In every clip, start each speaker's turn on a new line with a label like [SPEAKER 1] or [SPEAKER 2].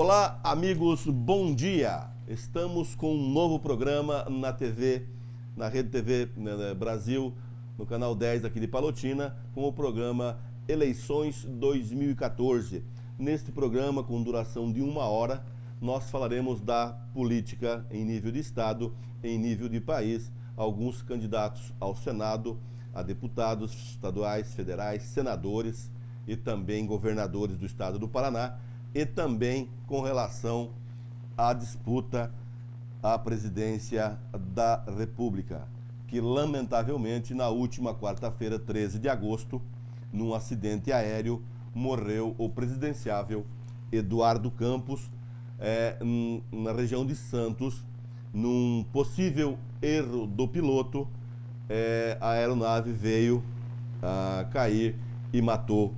[SPEAKER 1] Olá, amigos, bom dia! Estamos com um novo programa na TV, na Rede TV Brasil, no canal 10 aqui de Palotina, com o programa Eleições 2014. Neste programa, com duração de 1 hora, nós falaremos da política em nível de Estado, em nível de país, alguns candidatos ao Senado, a deputados estaduais, federais, senadores e também governadores do estado do Paraná, e também com relação à disputa à presidência da República, que lamentavelmente na última quarta-feira, 13 de agosto, num acidente aéreo, morreu o presidenciável Eduardo Campos, na região de Santos, num possível erro do piloto. A aeronave veio a cair e matou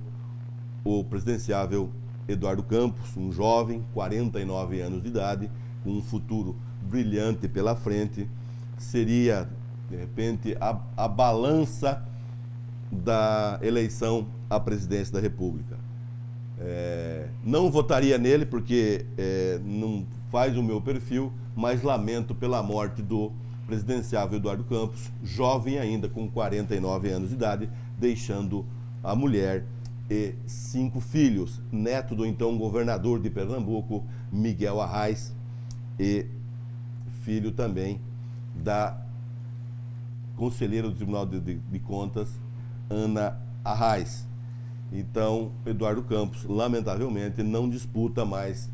[SPEAKER 1] o presidenciável Eduardo Campos, um jovem, 49 anos de idade, com um futuro brilhante pela frente. Seria, de repente, a balança da eleição à presidência da República. Não votaria nele porque não faz o meu perfil, mas lamento pela morte do presidenciável Eduardo Campos, jovem ainda, com 49 anos de idade, deixando a mulher e 5 filhos, neto do então governador de Pernambuco, Miguel Arraes, e filho também da conselheira do Tribunal de Contas, Ana Arraes. Então, Eduardo Campos, lamentavelmente, não disputa mais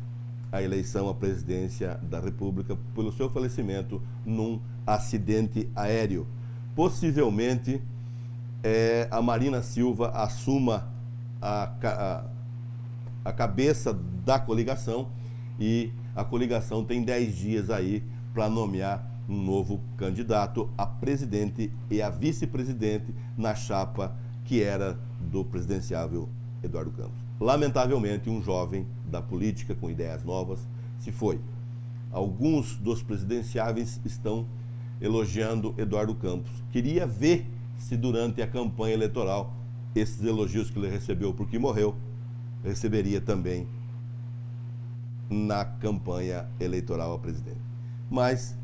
[SPEAKER 1] a eleição à presidência da República pelo seu falecimento num acidente aéreo. Possivelmente, a Marina Silva assuma a cabeça da coligação, e a coligação tem 10 dias aí para nomear um novo candidato a presidente e a vice-presidente na chapa que era do presidenciável Eduardo Campos. Lamentavelmente, um jovem da política com ideias novas se foi. Alguns dos presidenciáveis estão elogiando Eduardo Campos. Queria ver se durante a campanha eleitoral esses elogios que ele recebeu porque morreu, receberia também na campanha eleitoral a presidente. Mas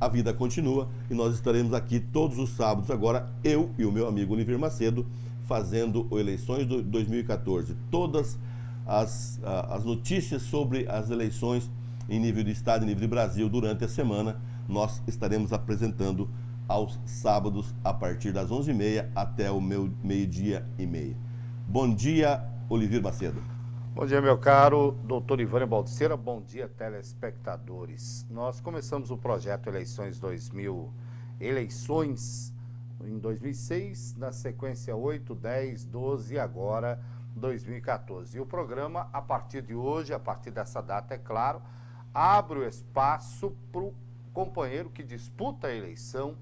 [SPEAKER 1] a vida continua e nós estaremos aqui todos os sábados agora, eu e o meu amigo Oliver Macedo, fazendo o Eleições 2014. Todas as notícias sobre as eleições em nível de Estado e nível de Brasil durante a semana, nós estaremos apresentando aos sábados, a partir das 11h30 até o meio-dia e meia. Bom dia, Oliver Macedo.
[SPEAKER 2] Bom dia, meu caro doutor Ivânio Baldiceira. Bom dia, telespectadores. Nós começamos o projeto Eleições em 2006, na sequência 8, 10, 12 e agora 2014. E o programa, a partir de hoje, a partir dessa data, é claro, abre o espaço para o companheiro que disputa a eleição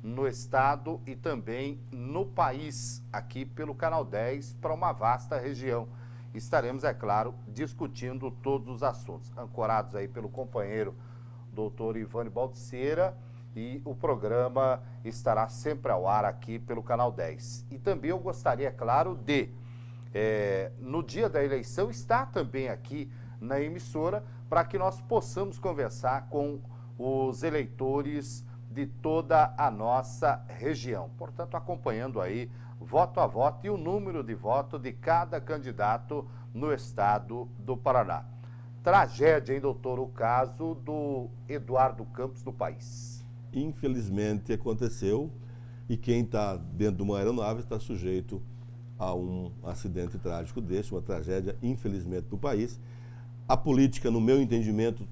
[SPEAKER 2] no estado e também no país, aqui pelo Canal 10, para uma vasta região. Estaremos, é claro, discutindo todos os assuntos, ancorados aí pelo companheiro doutor Ivânio Baldiceira, e o programa estará sempre ao ar aqui pelo Canal 10. E também eu gostaria, é claro, de, no dia da eleição, estar também aqui na emissora, para que nós possamos conversar com os eleitores de toda a nossa região. Portanto, acompanhando aí, voto a voto, e o número de voto de cada candidato no estado do Paraná. Tragédia, hein, doutor, o caso do Eduardo Campos do país.
[SPEAKER 1] Infelizmente aconteceu, e quem está dentro de uma aeronave está sujeito a um acidente trágico desse, uma tragédia, infelizmente, para o país. A política, no meu entendimento,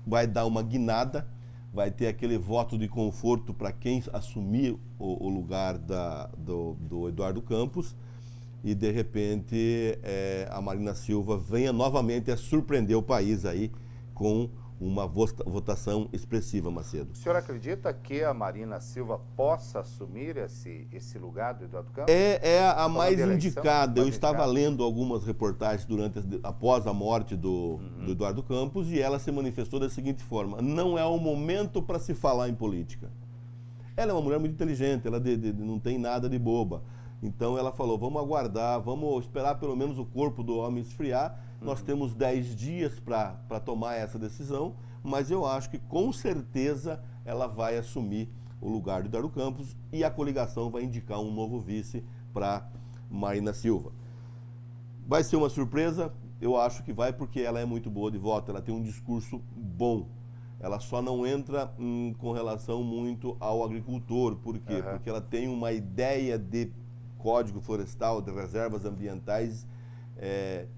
[SPEAKER 1] vai dar uma guinada, vai ter aquele voto de conforto para quem assumir o lugar do Eduardo Campos, e de repente a Marina Silva venha novamente a surpreender o país aí com uma votação expressiva, Macedo.
[SPEAKER 2] O senhor acredita que a Marina Silva possa assumir esse lugar do Eduardo Campos?
[SPEAKER 1] É a mais indicada. Eu estava lendo algumas reportagens após a morte do Eduardo Campos, e ela se manifestou da seguinte forma: não é o momento para se falar em política. Ela é uma mulher muito inteligente, ela não tem nada de boba. Então ela falou, vamos aguardar, vamos esperar pelo menos o corpo do homem esfriar, Nós temos 10 dias para tomar essa decisão, mas eu acho que com certeza ela vai assumir o lugar do Eduardo Campos e a coligação vai indicar um novo vice para Marina Silva. Vai ser uma surpresa? Eu acho que vai, porque ela é muito boa de voto, ela tem um discurso bom. Ela só não entra com relação muito ao agricultor. Por quê? Porque ela tem uma ideia de código florestal, de reservas ambientais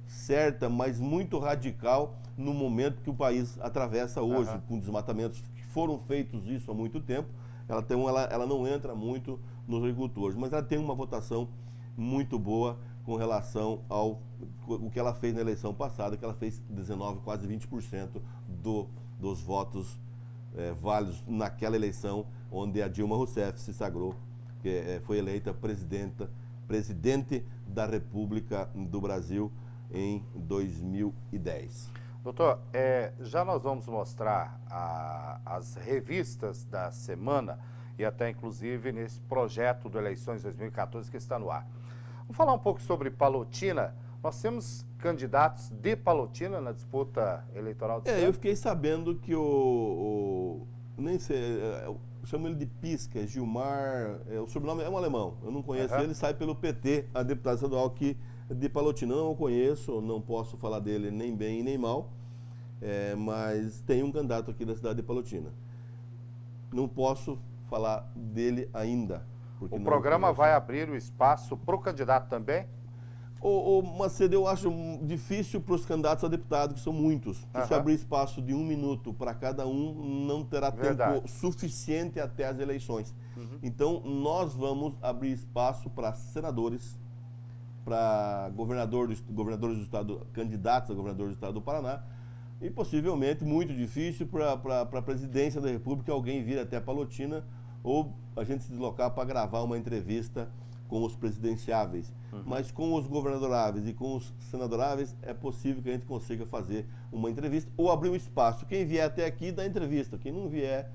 [SPEAKER 1] certa, mas muito radical no momento que o país atravessa hoje, com desmatamentos que foram feitos isso há muito tempo. Ela não entra muito nos agricultores, mas ela tem uma votação muito boa com relação ao o que ela fez na eleição passada, que ela fez 19, quase 20% dos votos válidos naquela eleição, onde a Dilma Rousseff se sagrou, foi eleita presidente da República do Brasil em 2010.
[SPEAKER 2] Doutor, já nós vamos mostrar as revistas da semana e até inclusive nesse projeto do Eleições 2014 que está no ar. Vamos falar um pouco sobre Palotina. Nós temos candidatos de Palotina na disputa eleitoral de
[SPEAKER 1] eu fiquei sabendo que nem sei, eu chamo ele de Pisca, Gilmar, o sobrenome é um alemão, eu não conheço ele, sai pelo PT, a deputada estadual aqui de Palotina. Não o conheço, não posso falar dele nem bem nem mal, mas tem um candidato aqui da cidade de Palotina. Não posso falar dele ainda.
[SPEAKER 2] O programa vai abrir o espaço para o candidato também?
[SPEAKER 1] Macedo, eu acho difícil para os candidatos a deputado, que são muitos. Se abrir espaço de 1 minuto para cada um, não terá tempo suficiente até as eleições. Então, nós vamos abrir espaço para senadores, para governadores do estado, candidatos a governadores do estado do Paraná, e possivelmente, muito difícil, para a presidência da República, alguém vir até Palotina ou a gente se deslocar para gravar uma entrevista com os presidenciáveis. Mas com os governadoráveis e com os senadoráveis é possível que a gente consiga fazer uma entrevista ou abrir um espaço. Quem vier até aqui dá entrevista, quem não vier,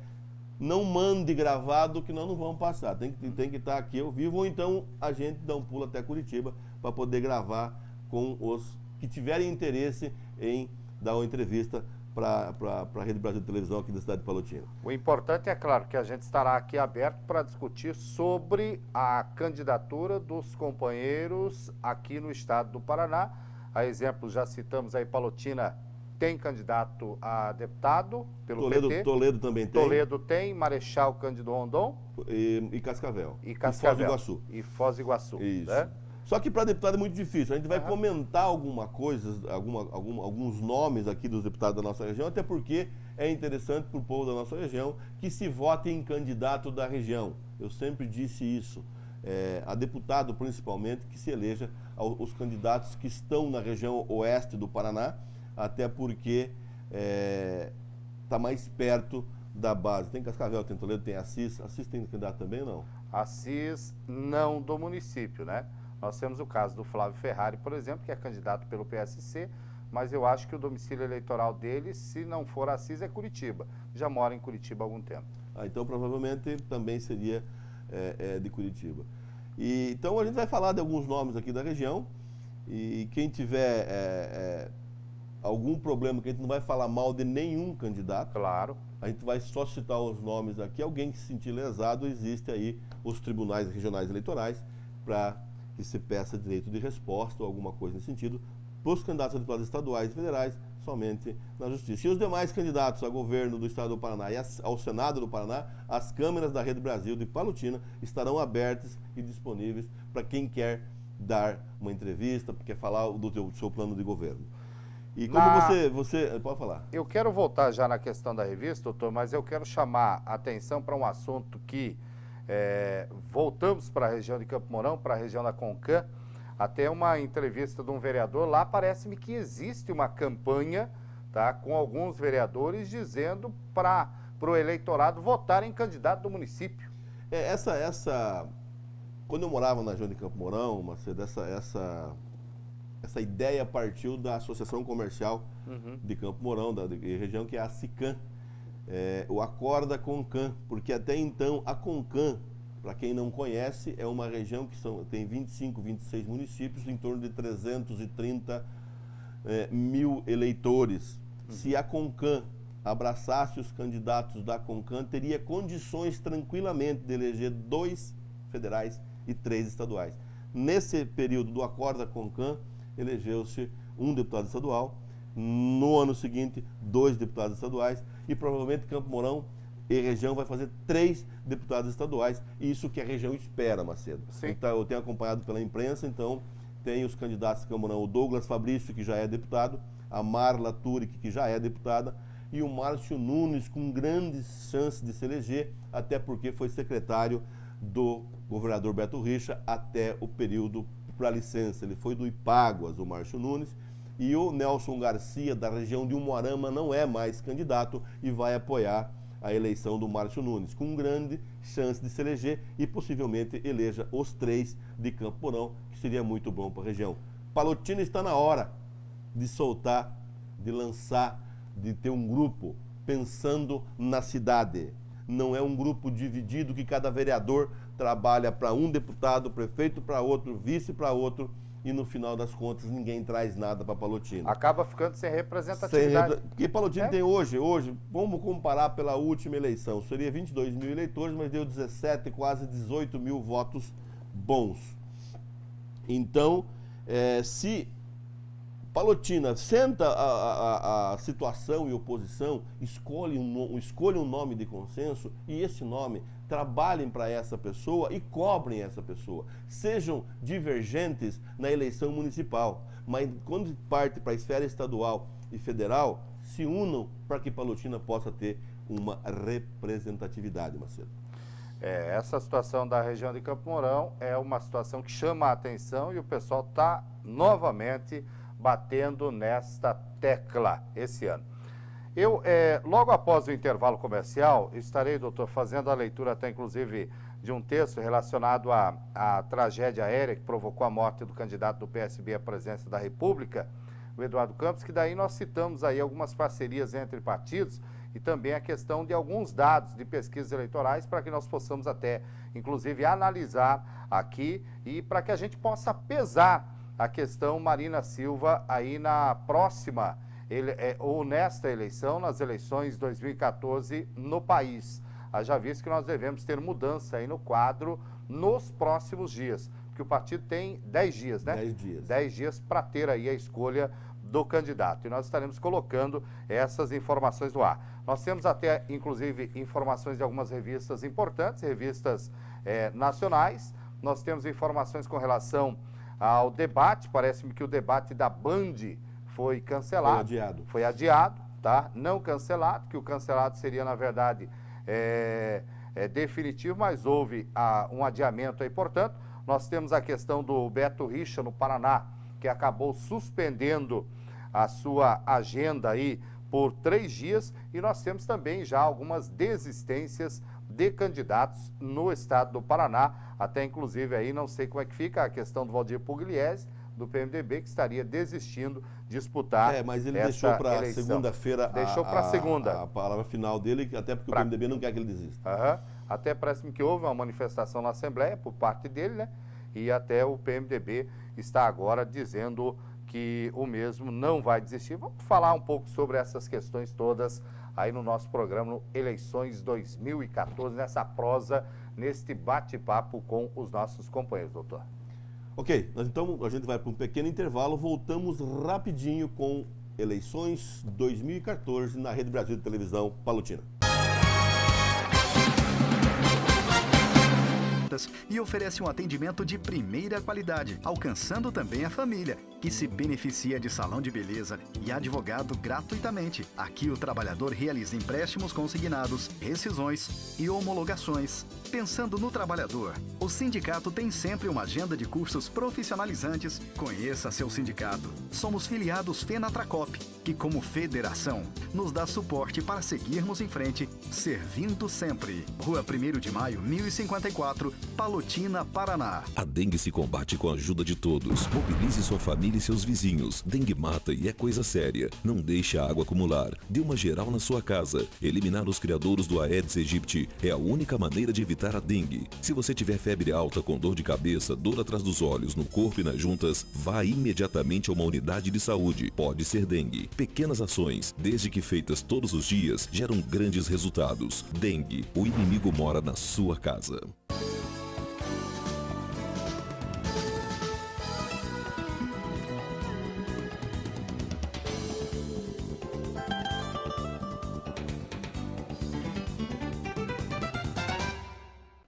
[SPEAKER 1] não mande gravado, que nós não vamos passar. Tem que estar aqui ao vivo, ou então a gente dá um pulo até Curitiba para poder gravar com os que tiverem interesse em dar uma entrevista para a Rede Brasil de Televisão aqui da cidade de Palotina.
[SPEAKER 2] O importante é, claro, que a gente estará aqui aberto para discutir sobre a candidatura dos companheiros aqui no estado do Paraná. A exemplo, já citamos aí, Palotina tem candidato a deputado pelo PT.
[SPEAKER 1] Toledo também tem.
[SPEAKER 2] Toledo tem, Marechal Cândido Rondon.
[SPEAKER 1] E Cascavel.
[SPEAKER 2] E Cascavel.
[SPEAKER 1] E Foz do Iguaçu.
[SPEAKER 2] E Foz do Iguaçu.
[SPEAKER 1] Isso.
[SPEAKER 2] Né?
[SPEAKER 1] Só que para deputado é muito difícil. A gente vai comentar alguma coisa, alguns nomes aqui dos deputados da nossa região, até porque é interessante para o povo da nossa região que se vote em candidato da região. Eu sempre disse isso. A deputado, principalmente, que se eleja os candidatos que estão na região oeste do Paraná, até porque está mais perto da base. Tem Cascavel, tem Toledo, tem Assis. Assis tem candidato também ou não?
[SPEAKER 2] Assis não do município, né? Nós temos o caso do Flávio Ferrari, por exemplo, que é candidato pelo PSC, mas eu acho que o domicílio eleitoral dele, se não for Assis, é Curitiba. Já mora em Curitiba há algum tempo.
[SPEAKER 1] Então provavelmente também seria de Curitiba. Então a gente vai falar de alguns nomes aqui da região, e quem tiver algum problema, que a gente não vai falar mal de nenhum candidato.
[SPEAKER 2] Claro.
[SPEAKER 1] A gente vai só citar os nomes aqui. Alguém que se sentir lesado, existe aí os tribunais regionais eleitorais para que se peça direito de resposta ou alguma coisa nesse sentido, para os candidatos a deputados estaduais e federais, somente na Justiça. E os demais candidatos a governo do estado do Paraná e ao Senado do Paraná, as câmeras da Rede Brasil de Palotina estarão abertas e disponíveis para quem quer dar uma entrevista, quer falar do seu plano de governo. E como você pode falar?
[SPEAKER 2] Eu quero voltar já na questão da revista, doutor, mas eu quero chamar a atenção para um assunto que voltamos para a região de Campo Mourão, para a região da Concan. Até uma entrevista de um vereador lá, parece-me que existe uma campanha, tá, com alguns vereadores dizendo para o eleitorado votar em candidato do município.
[SPEAKER 1] Quando eu morava na região de Campo Mourão, Macedo, essa ideia partiu da Associação Comercial de Campo Mourão, da região, que é a SICAM, o Acorda Concan, porque até então a Concan, para quem não conhece, é uma região que tem 25, 26 municípios, em torno de 330 mil eleitores. Se a CONCAN abraçasse os candidatos da CONCAN, teria condições tranquilamente de eleger 2 federais e 3 estaduais. Nesse período do acordo da CONCAN, elegeu-se 1 deputado estadual, no ano seguinte 2 deputados estaduais e provavelmente Campo Mourão e região vai fazer 3 deputados estaduais, isso que a região espera, Macedo. Então, eu tenho acompanhado pela imprensa, então tem os candidatos de Campo Mourão, o Douglas Fabrício, que já é deputado, a Marla Turic, que já é deputada, e o Márcio Nunes, com grandes chances de se eleger, até porque foi secretário do governador Beto Richa até o período para licença. Ele foi do Ipáguas, o Márcio Nunes, e o Nelson Garcia, da região de Umuarama, não é mais candidato e vai apoiar a eleição do Márcio Nunes, com grande chance de se eleger e possivelmente eleja os 3 de Campo Mourão, que seria muito bom para a região. Palotina está na hora de soltar, de lançar, de ter um grupo pensando na cidade. Não é um grupo dividido que cada vereador trabalha para um deputado, prefeito para outro, vice para outro, e no final das contas ninguém traz nada para Palotina.
[SPEAKER 2] Acaba ficando sem representatividade.
[SPEAKER 1] Porque Palotina tem hoje, vamos comparar pela última eleição, seria 22 mil eleitores, mas deu 17, quase 18 mil votos bons. Então, se Palotina senta a situação e oposição, escolhe um nome de consenso e esse nome trabalhem para essa pessoa e cobrem essa pessoa. Sejam divergentes na eleição municipal, mas quando parte para a esfera estadual e federal, se unam para que Palotina possa ter uma representatividade, Macedo.
[SPEAKER 2] Essa situação da região de Campo Mourão é uma situação que chama a atenção e o pessoal está novamente batendo nesta tecla esse ano. Eu, logo após o intervalo comercial, estarei, doutor, fazendo a leitura até inclusive de um texto relacionado à tragédia aérea que provocou a morte do candidato do PSB à presidência da República, o Eduardo Campos, que daí nós citamos aí algumas parcerias entre partidos e também a questão de alguns dados de pesquisas eleitorais para que nós possamos até, inclusive, analisar aqui e para que a gente possa pesar a questão Marina Silva aí na próxima ou nesta eleição, nas eleições 2014 no país. Haja visto que nós devemos ter mudança aí no quadro nos próximos dias, porque o partido tem 10 dias, né?
[SPEAKER 1] 10 dias.
[SPEAKER 2] 10 dias para ter aí a escolha do candidato. E nós estaremos colocando essas informações no ar. Nós temos até, inclusive, informações de algumas revistas importantes, revistas nacionais. Nós temos informações com relação ao debate. Parece-me que o debate da Band foi cancelado. Foi adiado, tá? Não cancelado, que o cancelado seria, na verdade, definitivo, mas houve um adiamento aí, portanto. Nós temos a questão do Beto Richa no Paraná, que acabou suspendendo a sua agenda aí por 3 dias, e nós temos também já algumas desistências de candidatos no estado do Paraná, até inclusive aí não sei como é que fica a questão do Valdir Pugliese, do PMDB, que estaria desistindo de disputar
[SPEAKER 1] mas ele deixou para segunda-feira a palavra final dele, até porque o PMDB não quer que ele desista.
[SPEAKER 2] Até parece-me que houve uma manifestação na Assembleia por parte dele, né? E até o PMDB está agora dizendo que o mesmo não vai desistir. Vamos falar um pouco sobre essas questões todas aí no nosso programa, no Eleições 2014, nessa prosa, neste bate-papo com os nossos companheiros, doutor.
[SPEAKER 1] Ok, então a gente vai para um pequeno intervalo, voltamos rapidinho com Eleições 2014 na Rede Brasil de Televisão Palotina.
[SPEAKER 3] E oferece um atendimento de primeira qualidade, alcançando também a família, que se beneficia de salão de beleza e advogado gratuitamente. Aqui o trabalhador realiza empréstimos consignados, rescisões e homologações. Pensando no trabalhador, o sindicato tem sempre uma agenda de cursos profissionalizantes. Conheça seu sindicato. Somos filiados FENATRACOP, que como federação nos dá suporte para seguirmos em frente, servindo sempre. Rua 1º de Maio, 1054, Palotina, Paraná.
[SPEAKER 4] A dengue se combate com a ajuda de todos. Mobilize sua família e seus vizinhos. Dengue mata e é coisa séria. Não deixe a água acumular. Dê uma geral na sua casa. Eliminar os criadouros do Aedes aegypti é a única maneira de evitar a dengue. Se você tiver febre alta com dor de cabeça, dor atrás dos olhos, no corpo e nas juntas, vá imediatamente a uma unidade de saúde. Pode ser dengue. Pequenas ações, desde que feitas todos os dias, geram grandes resultados. Dengue, o inimigo mora na sua casa.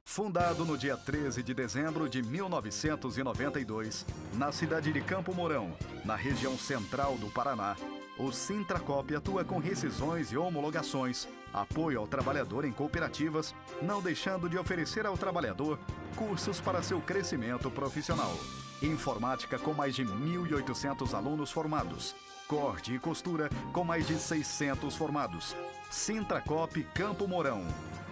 [SPEAKER 3] Fundado no dia 13 de dezembro de 1992, na cidade de Campo Mourão, na região central do Paraná, o Sintracop atua com rescisões e homologações, apoio ao trabalhador em cooperativas, não deixando de oferecer ao trabalhador cursos para seu crescimento profissional. Informática com mais de 1.800 alunos formados. Corte e costura com mais de 600 formados. Sintracop Campo Mourão.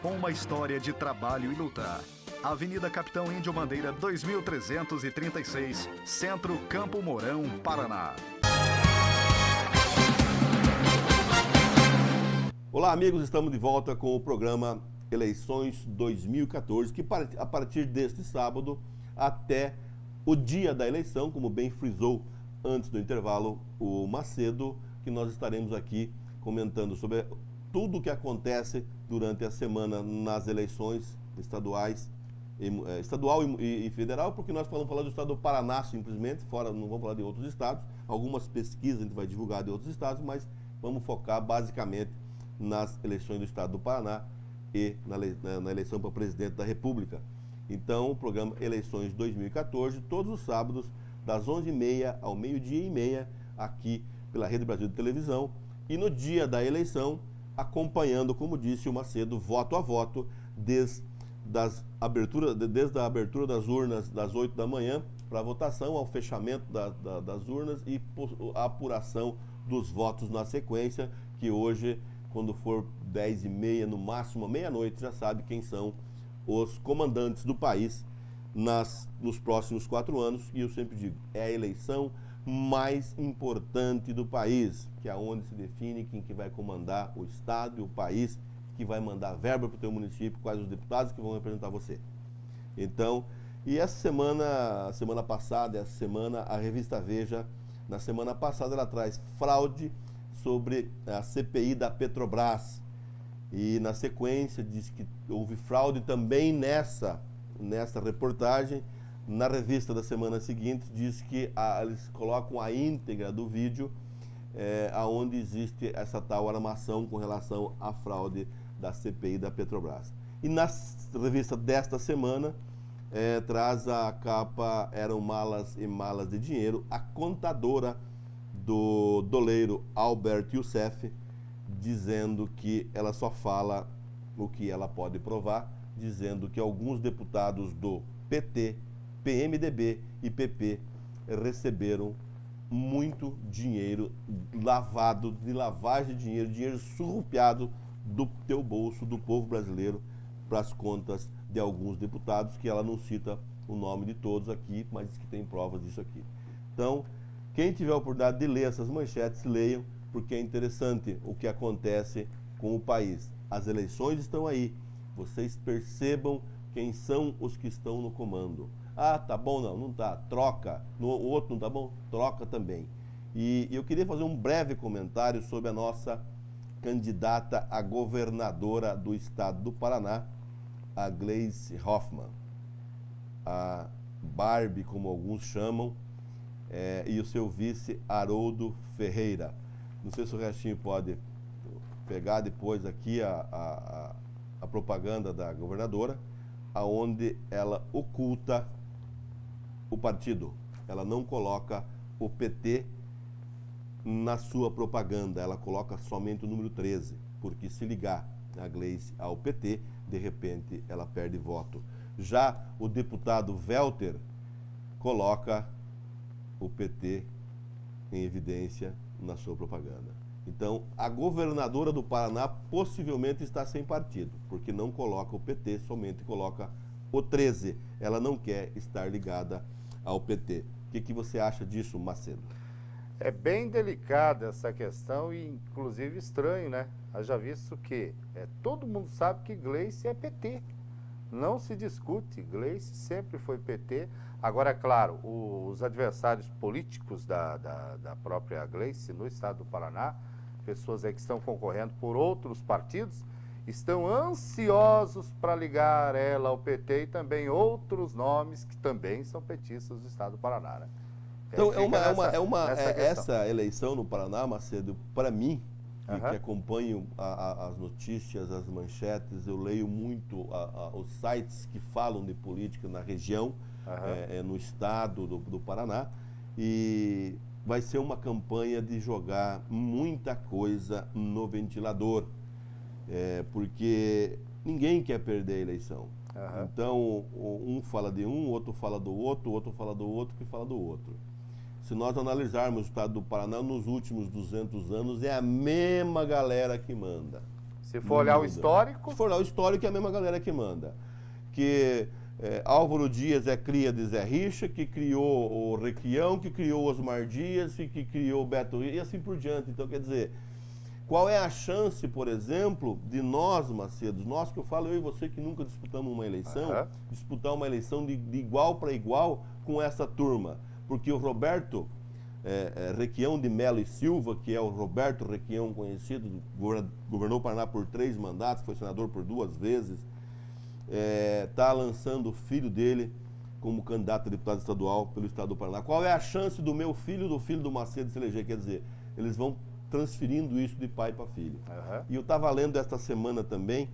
[SPEAKER 3] Uma história de trabalho e luta. Avenida Capitão Índio Bandeira 2336, Centro, Campo Mourão, Paraná.
[SPEAKER 1] Olá, amigos, estamos de volta com o programa Eleições 2014, que a partir deste sábado até o dia da eleição, como bem frisou antes do intervalo o Macedo, que nós estaremos aqui comentando sobre tudo o que acontece durante a semana nas eleições estaduais, estadual e federal, porque nós falamos do estado do Paraná simplesmente, fora, não vamos falar de outros estados. Algumas pesquisas a gente vai divulgar de outros estados, mas vamos focar basicamente nas eleições do estado do Paraná e na eleição para presidente da República. Então, o programa Eleições 2014, todos os sábados, das 11h30 ao meio-dia e meia, aqui pela Rede Brasil de Televisão, e no dia da eleição, acompanhando, como disse o Macedo, voto a voto, desde a abertura das urnas das 8 da manhã para a votação, ao fechamento das urnas e a apuração dos votos na sequência, que hoje, quando for 10h30, no máximo meia-noite, já sabe quem são os comandantes do país nos próximos 4 anos. E eu sempre digo, é a eleição mais importante do país, que é onde se define quem que vai comandar o estado e o país, que vai mandar verba para o teu município, quais os deputados que vão representar você. Então, e essa semana passada, a revista Veja, na semana passada ela traz fraude sobre a CPI da Petrobras. E na sequência diz que houve fraude também nessa reportagem. Na revista da semana seguinte diz que eles colocam a íntegra do vídeo aonde existe essa tal armação com relação à fraude da CPI da Petrobras. E na revista desta semana traz a capa, eram malas e malas de dinheiro, a contadora do doleiro Albert Youssef, dizendo que ela só fala o que ela pode provar, dizendo que alguns deputados do PT, PMDB e PP receberam muito dinheiro lavado, de lavagem de dinheiro surrupiado do teu bolso, do povo brasileiro, para as contas de alguns deputados, que ela não cita o nome de todos aqui, mas diz que tem provas disso aqui. Então, quem tiver a oportunidade de ler essas manchetes, leiam, porque é interessante o que acontece com o país. As eleições estão aí, vocês percebam quem são os que estão no comando. Ah, tá bom, não tá, troca. O outro não tá bom, troca também. E eu queria fazer um breve comentário sobre a nossa candidata a governadora do estado do Paraná, a Gleisi Hoffmann, a Barbie, como alguns chamam, e o seu vice, Haroldo Ferreira. Não sei se o restinho pode pegar depois aqui a propaganda da governadora, aonde ela oculta o partido. Ela não coloca o PT na sua propaganda, ela coloca somente o número 13, porque se ligar a Gleisi ao PT, de repente ela perde voto. Já o deputado Welter coloca o PT em evidência na sua propaganda. Então, a governadora do Paraná possivelmente está sem partido, porque não coloca o PT, somente coloca o 13. Ela não quer estar ligada ao PT. O que você acha disso, Macedo?
[SPEAKER 2] É bem delicada essa questão e, inclusive, estranho, né? Haja visto que todo mundo sabe que Gleice é PT. Não se discute, Gleice sempre foi PT. Agora, é claro, os adversários políticos da própria Gleice no estado do Paraná, pessoas aí que estão concorrendo por outros partidos, estão ansiosos para ligar ela ao PT e também outros nomes que também são petistas do estado do Paraná, né?
[SPEAKER 1] Então, essa eleição no Paraná, Macedo, para mim, que acompanho as notícias, as manchetes, eu leio muito os sites que falam de política na região, no estado do Paraná, e vai ser uma campanha de jogar muita coisa no ventilador, porque ninguém quer perder a eleição. Então, um fala de um, outro fala do outro, outro fala do outro, que fala do outro. Se nós analisarmos o estado do Paraná, nos últimos 200 anos, é a mesma galera que manda.
[SPEAKER 2] Se for olhar o histórico...
[SPEAKER 1] Se for olhar o histórico, é a mesma galera que manda. Que Álvaro Dias é cria de Zé Richa, que criou o Requião, que criou Osmar Dias, e que criou o Beto Richa, e assim por diante. Então, quer dizer, qual é a chance, por exemplo, de nós, Macedo, nós que eu falo, eu e você que nunca disputamos uma eleição, disputar uma eleição de igual para igual com essa turma? Porque o Roberto Requião de Melo e Silva, que é o Roberto Requião conhecido, governou o Paraná por 3 mandatos, foi senador por 2 vezes, está lançando o filho dele como candidato a deputado estadual pelo estado do Paraná. Qual é a chance do meu filho e do filho do Macedo se eleger? Quer dizer, eles vão transferindo isso de pai para filho. E eu estava lendo esta semana também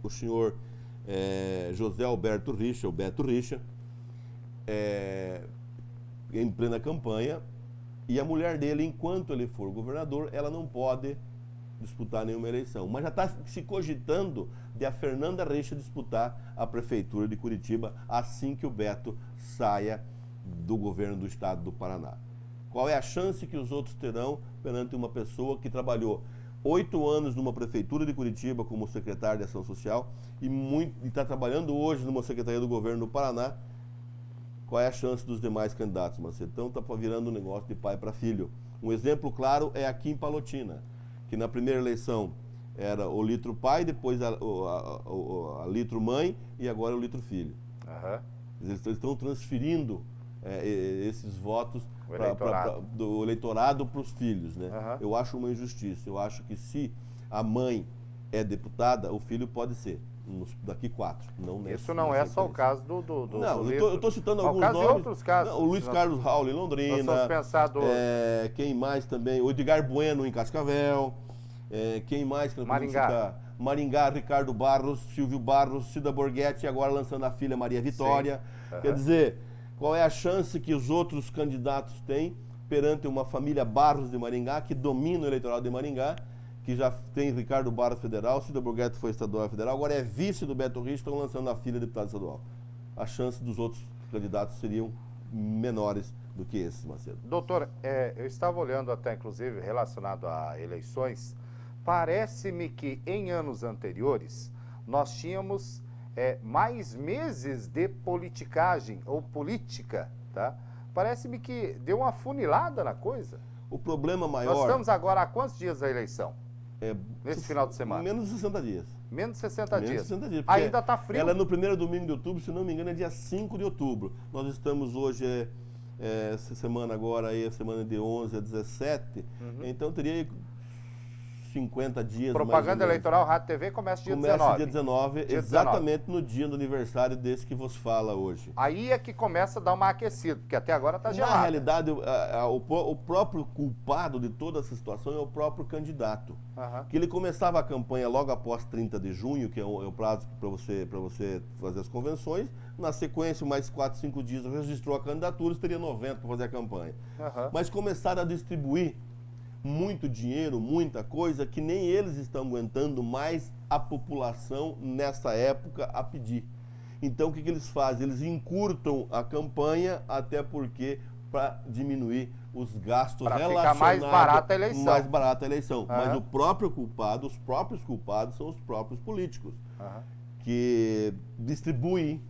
[SPEAKER 1] o senhor José Alberto Richa, o Beto Richa, em plena campanha, e a mulher dele, enquanto ele for governador, ela não pode disputar nenhuma eleição. Mas já está se cogitando de a Fernanda Richa disputar a prefeitura de Curitiba assim que o Beto saia do governo do estado do Paraná. Qual é a chance que os outros terão perante uma pessoa que trabalhou 8 anos numa prefeitura de Curitiba como secretário de Ação Social e está trabalhando hoje numa secretaria do governo do Paraná? Qual é a chance dos demais candidatos, Macedo? Então está virando um negócio de pai para filho. Um exemplo claro é aqui em Palotina, que na primeira eleição era o litro pai, depois a litro mãe e agora o litro filho. Eles estão transferindo esses votos do eleitorado para os filhos, né? Eu acho uma injustiça. Eu acho que se a mãe é deputada, o filho pode ser. Daqui 4.
[SPEAKER 2] Isso não é só o caso do
[SPEAKER 1] não, eu estou citando alguns nomes.
[SPEAKER 2] Outros casos.
[SPEAKER 1] Não, o Luiz Carlos Raul em Londrina. Quem mais também? O Edgar Bueno em Cascavel. Quem mais que nós podemos citar? Maringá, Ricardo Barros, Silvio Barros, Cida Borghetti, agora lançando a filha Maria Vitória. Quer dizer, qual é a chance que os outros candidatos têm perante uma família Barros de Maringá, que domina o eleitorado de Maringá, que já tem Ricardo Barros federal, Cida Borghetti foi estadual e federal, agora é vice do Beto Richa, estão lançando a filha de deputado estadual. A chance dos outros candidatos seriam menores do que esses, Macedo.
[SPEAKER 2] Doutor, eu estava olhando até, inclusive, relacionado a eleições, parece-me que em anos anteriores nós tínhamos mais meses de politicagem ou política, tá? Parece-me que deu uma funilada na coisa.
[SPEAKER 1] O problema maior...
[SPEAKER 2] Nós estamos agora há quantos dias da eleição? Nesse final de semana?
[SPEAKER 1] Menos de 60 dias.
[SPEAKER 2] Menos de 60 dias.
[SPEAKER 1] Menos de 60 dias.
[SPEAKER 2] Ainda está frio.
[SPEAKER 1] Ela é no primeiro domingo de outubro, se não me engano, é dia 5 de outubro. Nós estamos hoje, essa semana agora, a semana de 11 a 17, então teria 50 dias.
[SPEAKER 2] Propaganda eleitoral, Rádio TV começa dia 19.
[SPEAKER 1] Começa dia 19, exatamente no dia do aniversário desse que vos fala hoje.
[SPEAKER 2] Aí é que começa a dar uma aquecida, porque até agora está gelado.
[SPEAKER 1] Na realidade, o próprio culpado de toda essa situação é o próprio candidato. Que ele começava a campanha logo após 30 de junho, que é o prazo para você fazer as convenções. Na sequência, mais 4, 5 dias, registrou a candidatura, teria 90 para fazer a campanha. Mas começaram a distribuir muito dinheiro, muita coisa, que nem eles estão aguentando mais a população nessa época a pedir. Então o que eles fazem? Eles encurtam a campanha, até porque para diminuir os gastos relacionados. Para ficar mais barata a eleição. Mais barata a eleição. Mas o próprio culpado, os próprios culpados são os próprios políticos. que distribui,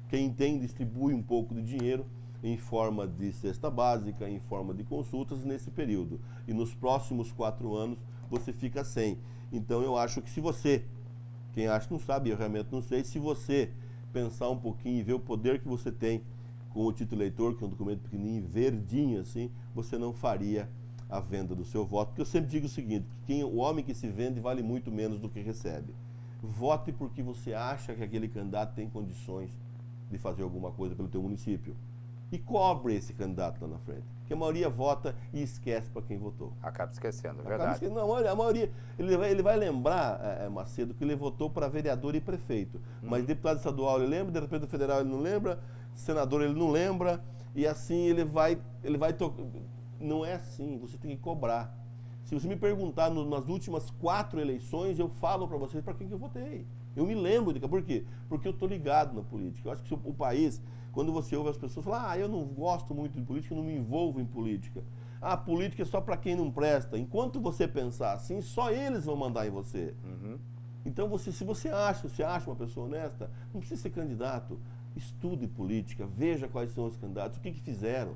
[SPEAKER 1] quem tem distribui um pouco de dinheiro em forma de cesta básica, em forma de consultas nesse período. E nos próximos 4 anos você fica sem. Então eu acho que se você, quem acha que não sabe, eu realmente não sei, se você pensar um pouquinho e ver o poder que você tem com o título eleitor, que é um documento pequenininho, verdinho assim, você não faria a venda do seu voto. Porque eu sempre digo o seguinte, que o homem que se vende vale muito menos do que recebe. Vote porque você acha que aquele candidato tem condições de fazer alguma coisa pelo teu município. E cobre esse candidato lá na frente. Porque a maioria vota e esquece para quem votou.
[SPEAKER 2] Acaba esquecendo, é verdade.
[SPEAKER 1] Não, olha, a maioria, ele vai lembrar, Macedo, que ele votou para vereador e prefeito. Mas deputado estadual ele lembra, deputado federal ele não lembra, senador ele não lembra, e assim ele vai não é assim, você tem que cobrar. Se você me perguntar nas últimas 4 eleições, eu falo para vocês para quem que eu votei. Eu me lembro de por quê? Porque eu estou ligado na política. Eu acho que o país, quando você ouve as pessoas falar, eu não gosto muito de política, eu não me envolvo em política. Ah, política é só para quem não presta. Enquanto você pensar assim, só eles vão mandar em você. Então, se você acha uma pessoa honesta, não precisa ser candidato. Estude política, veja quais são os candidatos, o que fizeram.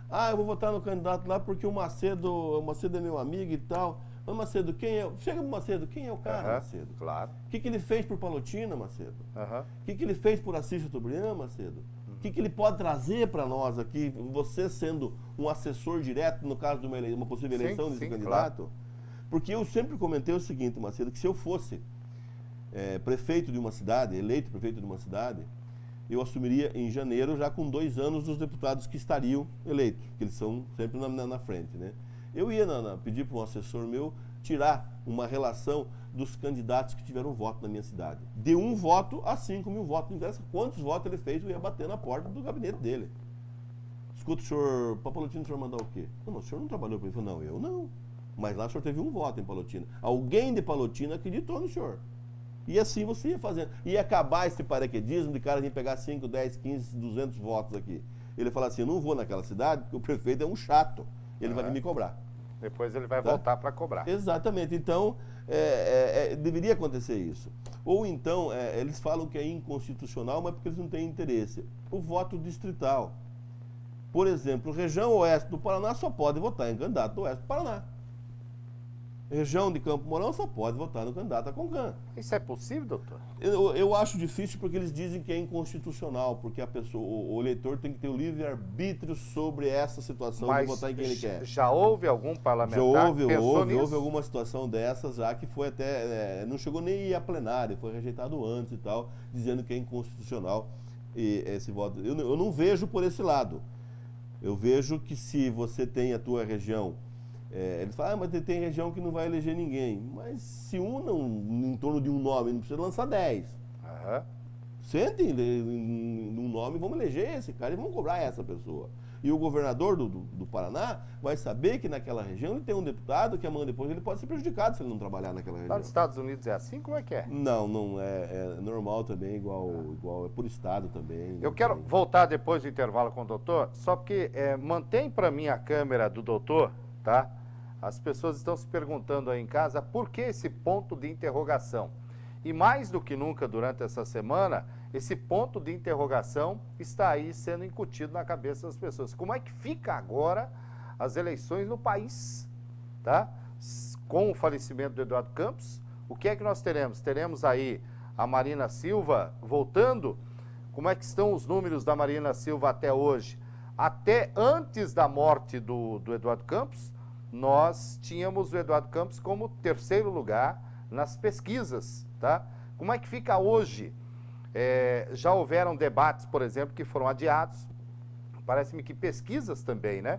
[SPEAKER 1] Ah, eu vou votar no candidato lá porque o Macedo é meu amigo e tal. Mas Macedo, quem é? Chega pro Macedo, quem é o cara, Macedo?
[SPEAKER 2] Claro.
[SPEAKER 1] O que ele fez por Palotina, Macedo? O que ele fez por Assis Chateaubriand, Macedo? O que ele pode trazer para nós aqui, você sendo um assessor direto, no caso de uma possível eleição desse candidato? Claro. Porque eu sempre comentei o seguinte, Macedo, que se eu fosse prefeito de uma cidade, eleito prefeito de uma cidade, eu assumiria em janeiro já com 2 anos dos deputados que estariam eleitos, que eles são sempre na frente, né? Eu ia pedir para um assessor meu tirar uma relação dos candidatos que tiveram voto na minha cidade. De 1 voto a 5.000 votos. Não interessa quantos votos ele fez, eu ia bater na porta do gabinete dele. Escuta, o senhor, para Palotina, o senhor mandar o quê? Não, o senhor não trabalhou para ele. Ele falou, não, eu não. Mas lá o senhor teve 1 voto em Palotina. Alguém de Palotina acreditou no senhor. E assim você ia fazendo. Ia acabar esse paraquedismo de cara vir pegar 5, 10, 15, 200 votos aqui. Ele fala assim, eu não vou naquela cidade porque o prefeito é um chato. Ele vai vir me cobrar.
[SPEAKER 2] Depois ele vai voltar para cobrar.
[SPEAKER 1] Exatamente. Então, deveria acontecer isso. Ou então, eles falam que é inconstitucional, mas porque eles não têm interesse. O voto distrital. Por exemplo, região oeste do Paraná só pode votar em candidato do oeste do Paraná. Região de Campo Mourão só pode votar no candidato a Concan.
[SPEAKER 2] Isso é possível, doutor?
[SPEAKER 1] Eu acho difícil porque eles dizem que é inconstitucional, porque o eleitor tem que ter o livre-arbítrio sobre essa situação de votar em quem ele quer.
[SPEAKER 2] Já houve algum parlamentar que pensou nisso? Houve
[SPEAKER 1] alguma situação dessas já que foi até, não chegou nem a ir a plenário, foi rejeitado antes e tal, dizendo que é inconstitucional esse voto. Eu não vejo por esse lado. Eu vejo que se você tem a tua região, eles falam, mas tem região que não vai eleger ninguém. Mas se unam em torno de um nome, não precisa lançar 10. Sentem num nome, vamos eleger esse cara e vamos cobrar essa pessoa. E o governador do Paraná vai saber que naquela região ele tem um deputado que amanhã depois ele pode ser prejudicado se ele não trabalhar naquela região.
[SPEAKER 2] Lá nos Estados Unidos é assim? Como é que é?
[SPEAKER 1] Não é normal também, igual é por estado também.
[SPEAKER 2] Eu quero voltar depois do intervalo com o doutor, só porque mantém para mim a câmera do doutor, tá? As pessoas estão se perguntando aí em casa por que esse ponto de interrogação. E mais do que nunca durante essa semana, esse ponto de interrogação está aí sendo incutido na cabeça das pessoas. Como é que fica agora as eleições no país? Tá? Com o falecimento do Eduardo Campos, o que é que nós teremos? Teremos aí a Marina Silva voltando? Como é que estão os números da Marina Silva até hoje? Até antes da morte do Eduardo Campos, nós tínhamos o Eduardo Campos como 3º lugar nas pesquisas, tá? Como é que fica hoje? Já houveram debates, por exemplo, que foram adiados. Parece-me que pesquisas também, né?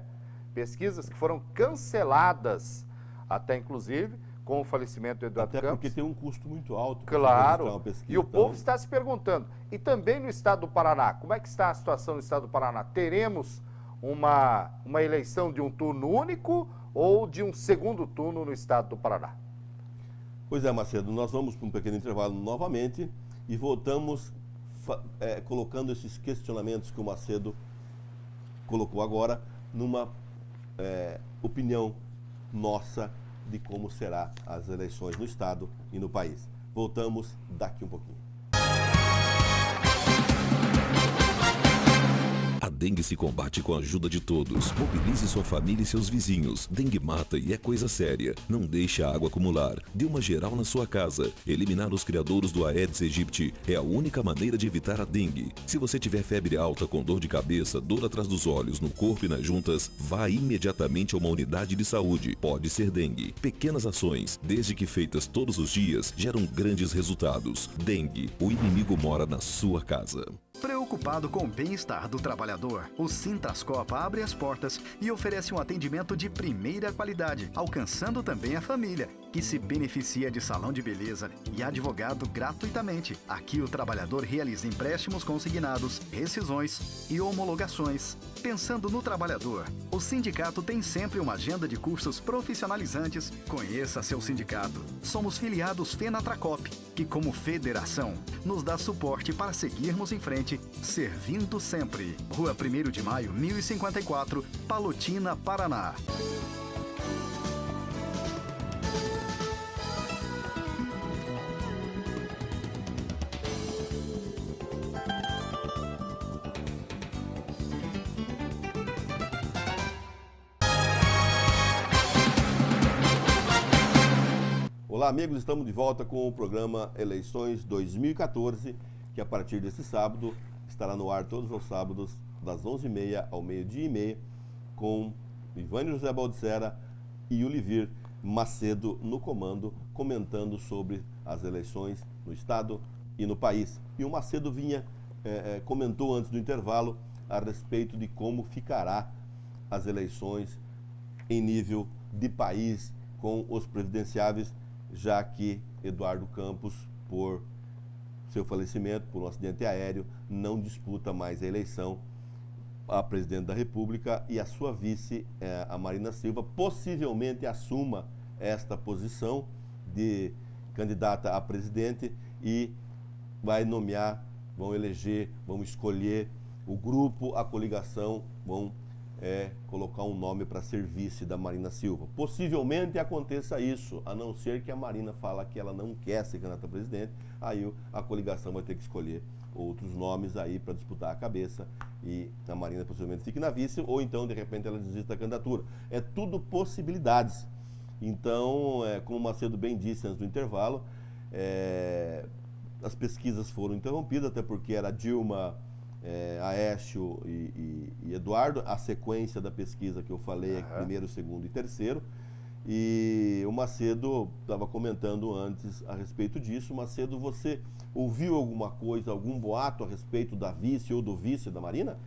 [SPEAKER 2] Pesquisas que foram canceladas, até inclusive, com o falecimento do Eduardo Campos.
[SPEAKER 1] Até porque tem um custo muito alto.
[SPEAKER 2] Claro, e o povo está se perguntando. E também no estado do Paraná, como é que está a situação no estado do Paraná? Teremos uma eleição de um turno único ou de um 2º turno no estado do Paraná?
[SPEAKER 1] Pois é, Macedo, nós vamos para um pequeno intervalo novamente e voltamos colocando esses questionamentos que o Macedo colocou agora numa opinião nossa de como será as eleições no estado e no país. Voltamos daqui um pouquinho.
[SPEAKER 4] dengue se combate com a ajuda de todos. Mobilize sua família e seus vizinhos. Dengue mata e é coisa séria. Não deixe a água acumular. Dê uma geral na sua casa. Eliminar os criadouros do Aedes aegypti é a única maneira de evitar a dengue. Se você tiver febre alta com dor de cabeça, dor atrás dos olhos, no corpo e nas juntas, vá imediatamente a uma unidade de saúde. Pode ser dengue. Pequenas ações, desde que feitas todos os dias, geram grandes resultados. Dengue, o inimigo mora na sua casa.
[SPEAKER 3] Preocupado com o bem-estar do trabalhador, o Sintascopa abre as portas e oferece um atendimento de primeira qualidade, alcançando também a família, que se beneficia de salão de beleza e advogado gratuitamente. Aqui o trabalhador realiza empréstimos consignados, rescisões e homologações. Pensando no trabalhador, o sindicato tem sempre uma agenda de cursos profissionalizantes. Conheça seu sindicato. Somos filiados FENATRACOP, que como federação nos dá suporte para seguirmos em frente, servindo sempre. Rua 1º de Maio, 1054, Palotina, Paraná.
[SPEAKER 1] Olá, amigos, estamos de volta com o programa Eleições 2014, que a partir desse sábado estará no ar todos os sábados, das 11h30 ao meio-dia e meia, com Ivânio José Baldissera e Olivir Macedo no comando, comentando sobre as eleições no estado e no país. E o Macedo comentou antes do intervalo a respeito de como ficará as eleições em nível de país com os presidenciáveis, já que Eduardo Campos, por seu falecimento, por um acidente aéreo, não disputa mais a eleição a presidente da República, e a sua vice, a Marina Silva, possivelmente assuma esta posição de candidata a presidente e vai nomear, vão eleger, vão escolher o grupo, a coligação, vão colocar um nome para ser vice da Marina Silva. Possivelmente aconteça isso, a não ser que a Marina fala que ela não quer ser candidata a presidente, aí a coligação vai ter que escolher outros nomes aí para disputar a cabeça e a Marina possivelmente fique na vice, ou então de repente ela desista da candidatura. É tudo possibilidades. Então, como o Macedo bem disse antes do intervalo, as pesquisas foram interrompidas, até porque era Dilma, Aécio e Eduardo, a sequência da pesquisa que eu falei é primeiro, segundo e terceiro. E o Macedo estava comentando antes a respeito disso. Macedo, você ouviu alguma coisa, algum boato a respeito da vice ou do vice da Marina?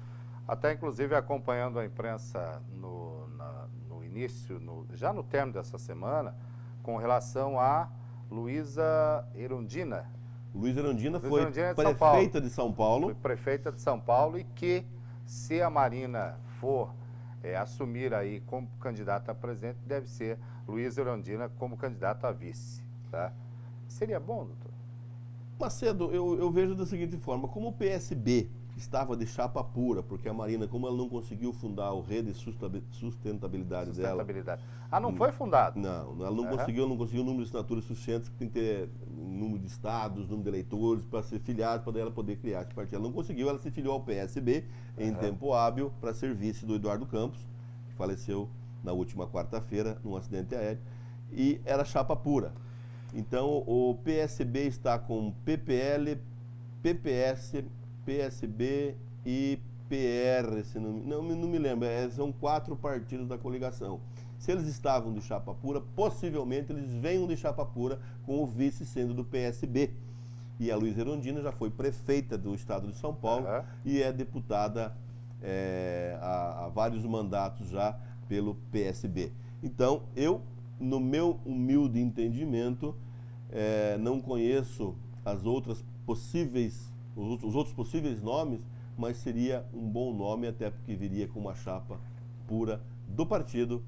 [SPEAKER 2] Até inclusive acompanhando a imprensa no início, já no término dessa semana, com relação a Luísa Erundina.
[SPEAKER 1] Luísa Erundina foi prefeita de São Paulo.
[SPEAKER 2] Foi prefeita de São Paulo e que, se a Marina for assumir aí como candidata a presidente, deve ser Luísa Erundina como candidata a vice. Tá? Seria bom, doutor?
[SPEAKER 1] Macedo, eu vejo da seguinte forma, como o PSB estava de chapa pura, porque a Marina, como ela não conseguiu fundar o Rede de Sustentabilidade dela...
[SPEAKER 2] Ah, não foi fundado?
[SPEAKER 1] Não, ela não conseguiu o número de assinaturas suficientes, que tem que ter número de estados, número de eleitores, para ser filiado, para ela poder criar esse partido. Ela não conseguiu, ela se filiou ao PSB em tempo hábil para ser vice do Eduardo Campos, que faleceu na última quarta-feira num acidente aéreo, e era chapa pura. Então, o PSB está com PPL, PPS, PSB e PR, não me lembro, são 4 partidos da coligação. Se eles estavam de chapa pura, possivelmente eles venham de chapa pura com o vice sendo do PSB. E a Luísa Erundina já foi prefeita do estado de São Paulo e é deputada há vários mandatos já pelo PSB. Então, eu, no meu humilde entendimento, não conheço os outros possíveis nomes, mas seria um bom nome, até porque viria com uma chapa pura do partido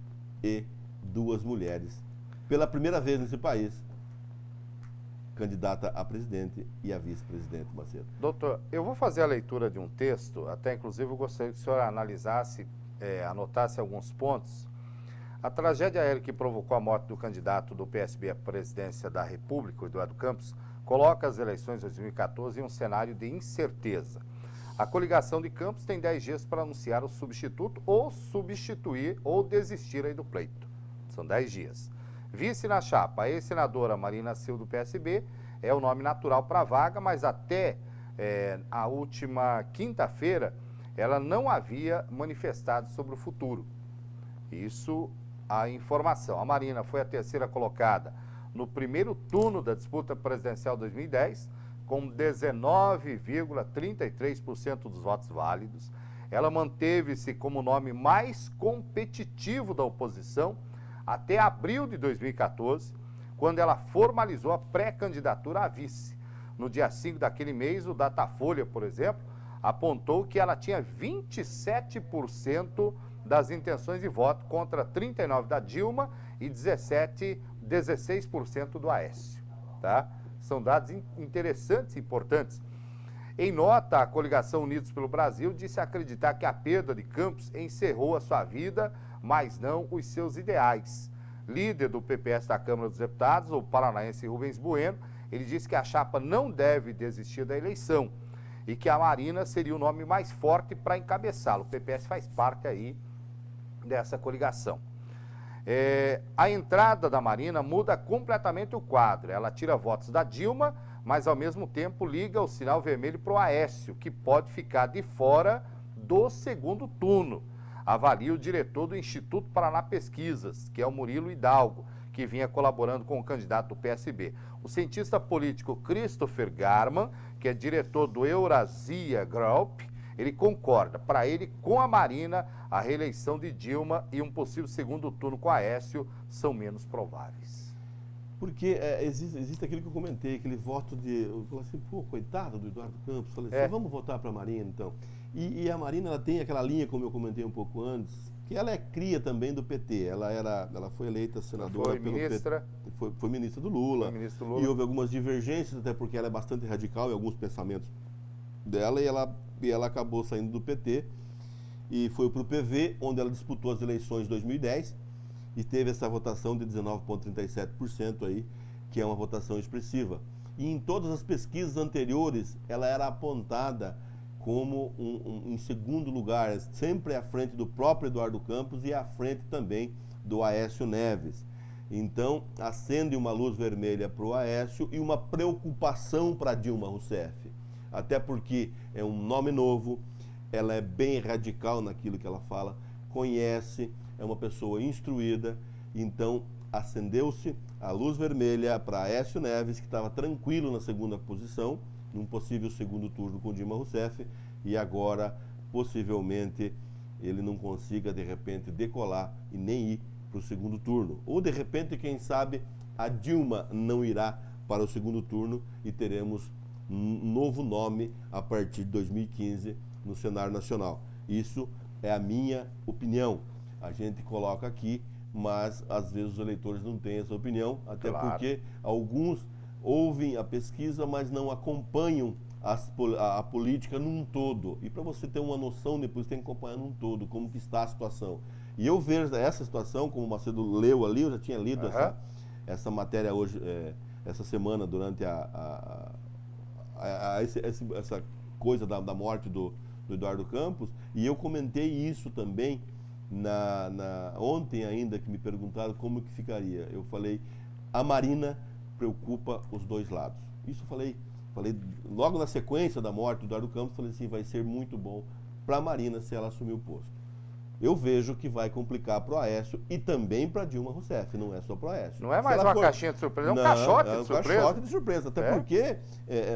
[SPEAKER 1] e 2 mulheres. Pela primeira vez nesse país, candidata a presidente e a vice-presidente, Macedo.
[SPEAKER 2] Doutor, eu vou fazer a leitura de um texto, até inclusive eu gostaria que o senhor analisasse, anotasse alguns pontos. A tragédia aérea que provocou a morte do candidato do PSB à presidência da República, Eduardo Campos, coloca as eleições de 2014 em um cenário de incerteza. A coligação de Campos tem 10 dias para anunciar o substituto ou substituir ou desistir aí do pleito. São 10 dias. Vice na chapa, a ex-senadora Marina Silva do PSB é o nome natural para a vaga, mas até a última quinta-feira ela não havia manifestado sobre o futuro. Isso a informação. A Marina foi a terceira colocada no primeiro turno da disputa presidencial 2010, com 19,33% dos votos válidos. Ela manteve-se como o nome mais competitivo da oposição até abril de 2014, quando ela formalizou a pré-candidatura a vice. No dia 5 daquele mês, o Datafolha, por exemplo, apontou que ela tinha 27% das intenções de voto contra 39% da Dilma e 16% do Aécio. Tá? São dados interessantes e importantes. Em nota, a coligação Unidos pelo Brasil disse acreditar que a perda de Campos encerrou a sua vida, mas não os seus ideais. Líder do PPS da Câmara dos Deputados, o paranaense Rubens Bueno, ele disse que a chapa não deve desistir da eleição e que a Marina seria o nome mais forte para encabeçá-lo. O PPS faz parte aí dessa coligação. A entrada da Marina muda completamente o quadro. Ela tira votos da Dilma, mas ao mesmo tempo liga o sinal vermelho para o Aécio, que pode ficar de fora do segundo turno. Avalia o diretor do Instituto Paraná Pesquisas, que é o Murilo Hidalgo, que vinha colaborando com o candidato do PSB. O cientista político Christopher Garman, que é diretor do Eurasia Group, ele concorda. Para ele, com a Marina, a reeleição de Dilma e um possível segundo turno com Aécio são menos prováveis.
[SPEAKER 1] Porque existe aquilo que eu comentei, aquele voto de... Eu falei assim, pô, coitado do Eduardo Campos. Falei assim, vamos votar para a Marina, então. E a Marina, ela tem aquela linha, como eu comentei um pouco antes, que ela é cria também do PT. Ela foi eleita senadora pelo PT. Foi ministra do Lula. E houve algumas divergências, até porque ela é bastante radical em alguns pensamentos dela, e ela acabou saindo do PT e foi para o PV, onde ela disputou as eleições de 2010 e teve essa votação de 19,37% aí, que é uma votação expressiva. E em todas as pesquisas anteriores, ela era apontada como em segundo lugar, sempre à frente do próprio Eduardo Campos e à frente também do Aécio Neves. Então, acende uma luz vermelha para o Aécio e uma preocupação para Dilma Rousseff. Até porque é um nome novo, ela é bem radical naquilo que ela fala, conhece, é uma pessoa instruída, então acendeu-se a luz vermelha para Aécio Neves, que estava tranquilo na segunda posição, num possível segundo turno com Dilma Rousseff, e agora, possivelmente, ele não consiga, de repente, decolar e nem ir para o segundo turno. Ou, de repente, quem sabe, a Dilma não irá para o segundo turno e teremos um novo nome a partir de 2015 no cenário nacional. Isso é a minha opinião. A gente coloca aqui, mas às vezes os eleitores não têm essa opinião, até porque alguns ouvem a pesquisa, mas não acompanham a política num todo. E para você ter uma noção, depois tem que acompanhar num todo, como que está a situação. E eu vejo essa situação, como o Macedo leu ali, eu já tinha lido essa matéria hoje, essa semana, durante essa coisa da morte do Eduardo Campos, e eu comentei isso também ontem ainda, que me perguntaram como que ficaria. Eu falei, a Marina preocupa os dois lados. Isso eu falei logo na sequência da morte do Eduardo Campos, falei assim, vai ser muito bom para a Marina se ela assumir o posto. Eu vejo que vai complicar para o Aécio e também para Dilma Rousseff, não é só para o Aécio.
[SPEAKER 2] Não é mais uma caixinha de surpresa, é um caixote de surpresa. É um caixote
[SPEAKER 1] de surpresa, até porque,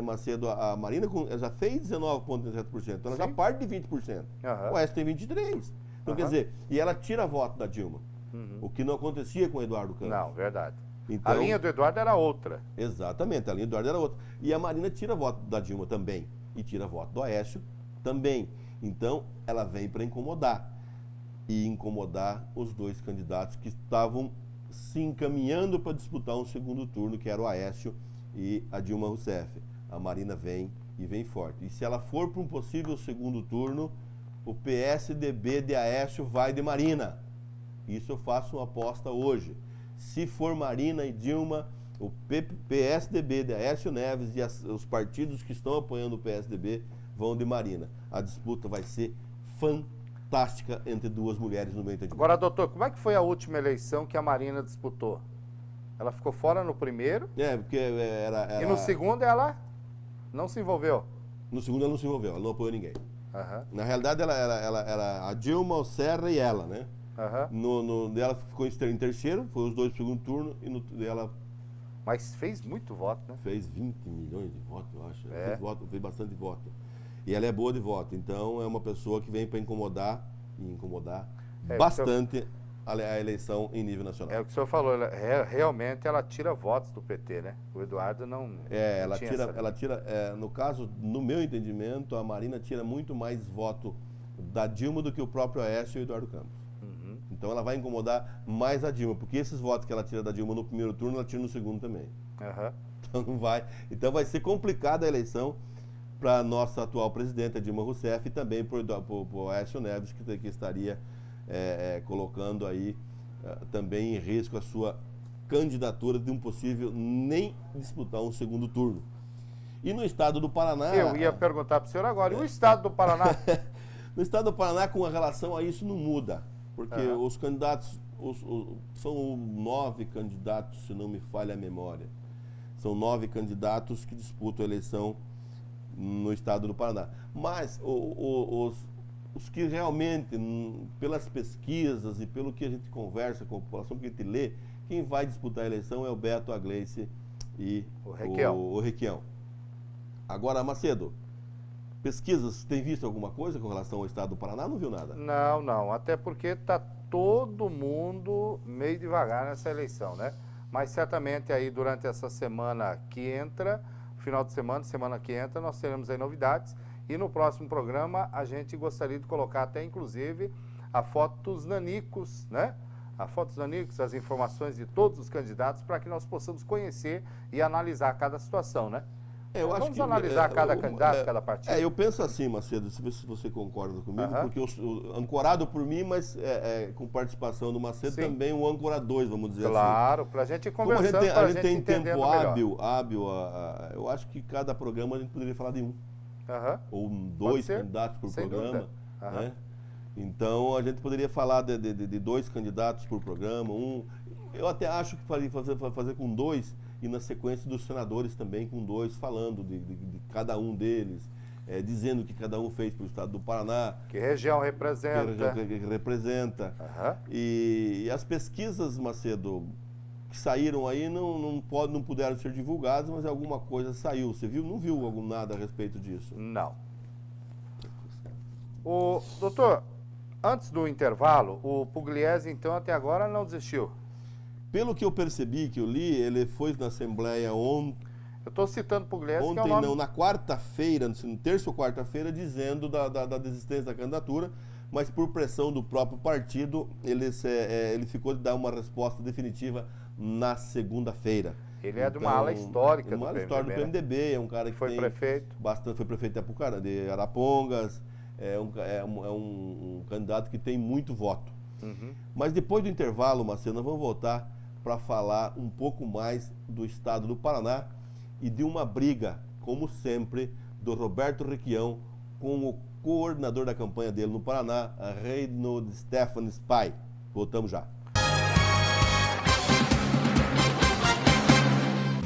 [SPEAKER 1] Macedo, a Marina já fez 19,37%, então ela já parte de 20%. O Aécio tem 23%. Então, quer dizer, e ela tira voto da Dilma, o que não acontecia com o Eduardo Campos.
[SPEAKER 2] Não, verdade.
[SPEAKER 1] Então,
[SPEAKER 2] a linha do Eduardo era outra.
[SPEAKER 1] Exatamente, a linha do Eduardo era outra. E a Marina tira voto da Dilma também, e tira voto do Aécio também. Então, ela vem para incomodar. E incomodar os dois candidatos que estavam se encaminhando para disputar um segundo turno, que era o Aécio e a Dilma Rousseff. A Marina vem e vem forte. E se ela for para um possível segundo turno, o PSDB de Aécio vai de Marina. Isso eu faço uma aposta hoje. Se for Marina e Dilma, o PSDB de Aécio Neves e os partidos que estão apoiando o PSDB vão de Marina. A disputa vai ser fantástica entre duas mulheres no meio entendimento.
[SPEAKER 2] Agora, doutor, como é que foi a última eleição que a Marina disputou? Ela ficou fora no primeiro
[SPEAKER 1] Porque era...
[SPEAKER 2] e no segundo ela não se envolveu.
[SPEAKER 1] No segundo ela não se envolveu, ela não apoiou ninguém.
[SPEAKER 2] Aham,
[SPEAKER 1] Na realidade, ela era a Dilma, o Serra e ela, né?
[SPEAKER 2] aham.
[SPEAKER 1] Ela ficou em terceiro, foi os dois no segundo turno, e ela
[SPEAKER 2] Mas fez muito voto, né?
[SPEAKER 1] fez 20 milhões de votos, eu acho.
[SPEAKER 2] É.
[SPEAKER 1] Fez bastante voto. E ela é boa de voto, então é uma pessoa que vem para incomodar bastante a eleição em nível nacional.
[SPEAKER 2] É o que o senhor falou, realmente ela tira votos do PT, né? O Eduardo não.
[SPEAKER 1] Ela
[SPEAKER 2] tinha
[SPEAKER 1] tira, no caso, no meu entendimento, a Marina tira muito mais voto da Dilma do que o próprio Aécio e o Eduardo Campos.
[SPEAKER 2] Uhum.
[SPEAKER 1] Então ela vai incomodar mais a Dilma, porque esses votos que ela tira da Dilma no primeiro turno, ela tira no segundo também.
[SPEAKER 2] Aham.
[SPEAKER 1] Então não vai. Então vai ser complicada a eleição para a nossa atual presidente, a Dilma Rousseff, e também para o Aécio Neves, que estaria colocando aí também em risco a sua candidatura de um possível nem disputar um segundo turno. E no estado do Paraná...
[SPEAKER 2] Eu ia perguntar para o senhor agora, e o estado do Paraná?
[SPEAKER 1] No estado do Paraná, com relação a isso, não muda, porque
[SPEAKER 2] Aham.
[SPEAKER 1] os candidatos, são 9 candidatos, se não me falha a memória. São 9 candidatos que disputam a eleição no estado do Paraná. Mas os que realmente, pelas pesquisas e pelo que a gente conversa com a população, que a gente lê, quem vai disputar a eleição é o Beto, a Gleice e o Requião. Agora, Macedo, pesquisas, tem visto alguma coisa com relação ao estado do Paraná? Não viu nada?
[SPEAKER 2] Não, até porque está todo mundo meio devagar nessa eleição, né? Mas certamente aí durante essa semana que entra, final de semana que entra, nós teremos aí novidades. E no próximo programa a gente gostaria de colocar até inclusive a foto dos nanicos, né? A foto dos nanicos, as informações de todos os candidatos para que nós possamos conhecer e analisar cada situação, né?
[SPEAKER 1] Eu acho
[SPEAKER 2] Vamos
[SPEAKER 1] que,
[SPEAKER 2] analisar cada candidato, cada partido?
[SPEAKER 1] Eu penso assim, Macedo, se você concorda comigo,
[SPEAKER 2] Aham.
[SPEAKER 1] porque ancorado por mim, mas com participação do Macedo,
[SPEAKER 2] Sim.
[SPEAKER 1] também o âncora 2, vamos dizer assim.
[SPEAKER 2] Claro, para a gente ir
[SPEAKER 1] Como a
[SPEAKER 2] conversando,
[SPEAKER 1] gente
[SPEAKER 2] para
[SPEAKER 1] tem,
[SPEAKER 2] entendendo
[SPEAKER 1] tempo
[SPEAKER 2] melhor.
[SPEAKER 1] hábil, eu acho que cada programa a gente poderia falar de um,
[SPEAKER 2] Aham.
[SPEAKER 1] ou 2
[SPEAKER 2] ser,
[SPEAKER 1] candidatos por
[SPEAKER 2] sem
[SPEAKER 1] programa.
[SPEAKER 2] dúvida. Aham.
[SPEAKER 1] Né? Então a gente poderia falar de 2 candidatos por programa, eu até acho que fazer com 2 e na sequência dos senadores também com 2, falando de cada um deles, dizendo o que cada um fez para o estado do Paraná,
[SPEAKER 2] Que região representa?
[SPEAKER 1] que representa.
[SPEAKER 2] Aham.
[SPEAKER 1] E as pesquisas, Macedo, que saíram aí não puderam ser divulgadas, mas alguma coisa saiu. Você viu? Não viu nada a respeito disso?
[SPEAKER 2] Não. Doutor, antes do intervalo, o Pugliese, então, até agora não desistiu.
[SPEAKER 1] Pelo que eu percebi, que eu li, ele foi na Assembleia ontem,
[SPEAKER 2] Eu estou citando o Pugliese, que é o nome...
[SPEAKER 1] na quarta-feira, terça ou quarta-feira, dizendo da desistência da candidatura, mas por pressão do próprio partido, ele ficou de dar uma resposta definitiva na segunda-feira.
[SPEAKER 2] Ele é de uma ala histórica do PMDB,
[SPEAKER 1] história do PMDB, é um cara que
[SPEAKER 2] Foi prefeito.
[SPEAKER 1] foi prefeito de Apucarana, de Arapongas, é um candidato que tem muito voto.
[SPEAKER 2] Uhum.
[SPEAKER 1] Mas depois do intervalo, Macedo, nós vamos voltar para falar um pouco mais do estado do Paraná e de uma briga, como sempre, do Roberto Requião com o coordenador da campanha dele no Paraná, Reinhold Stefan Spy. Voltamos já.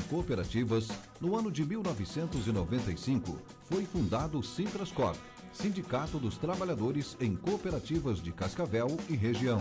[SPEAKER 5] Cooperativas, no ano de 1995, foi fundado o Sintrascorp, Sindicato dos Trabalhadores em Cooperativas de Cascavel e região.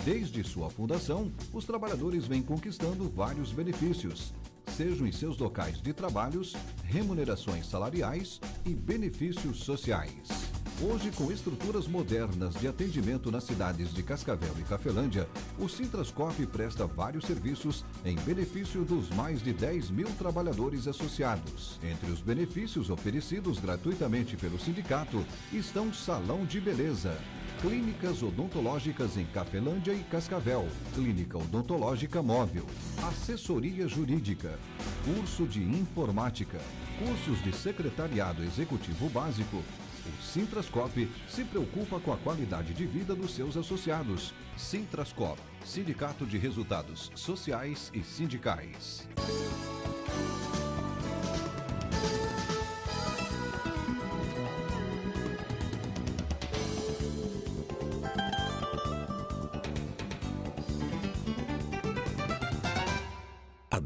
[SPEAKER 5] Desde sua fundação, os trabalhadores vêm conquistando vários benefícios, sejam em seus locais de trabalhos, remunerações salariais e benefícios sociais. Hoje, com estruturas modernas de atendimento nas cidades de Cascavel e Cafelândia, o Sintrascorp presta vários serviços em benefício dos mais de 10 mil trabalhadores associados. Entre os benefícios oferecidos gratuitamente pelo sindicato estão Salão de Beleza, Clínicas odontológicas em Cafelândia e Cascavel, Clínica odontológica móvel, assessoria jurídica, curso de informática, cursos de secretariado executivo básico. O Sintrascorp se preocupa com a qualidade de vida dos seus associados. Sintrascorp, Sindicato de Resultados Sociais e Sindicais.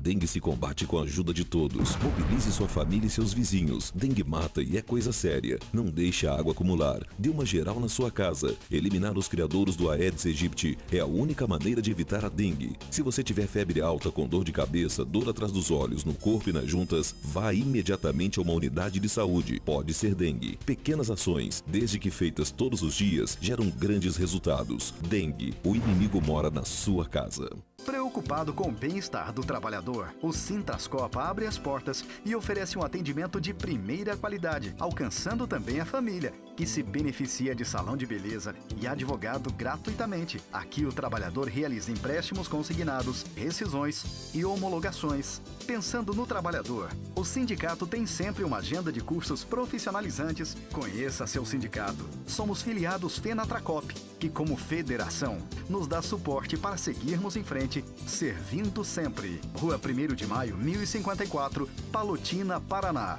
[SPEAKER 4] dengue se combate com a ajuda de todos. Mobilize sua família e seus vizinhos. Dengue mata e é coisa séria. Não deixe a água acumular. Dê uma geral na sua casa. Eliminar os criadouros do Aedes aegypti é a única maneira de evitar a dengue. Se você tiver febre alta com dor de cabeça, dor atrás dos olhos, no corpo e nas juntas, vá imediatamente a uma unidade de saúde. Pode ser dengue. Pequenas ações, desde que feitas todos os dias, geram grandes resultados. Dengue, o inimigo mora na sua casa.
[SPEAKER 3] Preocupado com o bem-estar do trabalhador, o Sintrascopa abre as portas e oferece um atendimento de primeira qualidade, alcançando também a família, que se beneficia de salão de beleza e advogado gratuitamente. Aqui o trabalhador realiza empréstimos consignados, rescisões e homologações. Pensando no trabalhador, o sindicato tem sempre uma agenda de cursos profissionalizantes. Conheça seu sindicato. Somos filiados Fenatracop, que como federação nos dá suporte para seguirmos em frente, servindo sempre. Rua 1º de Maio, 1054, Palotina, Paraná.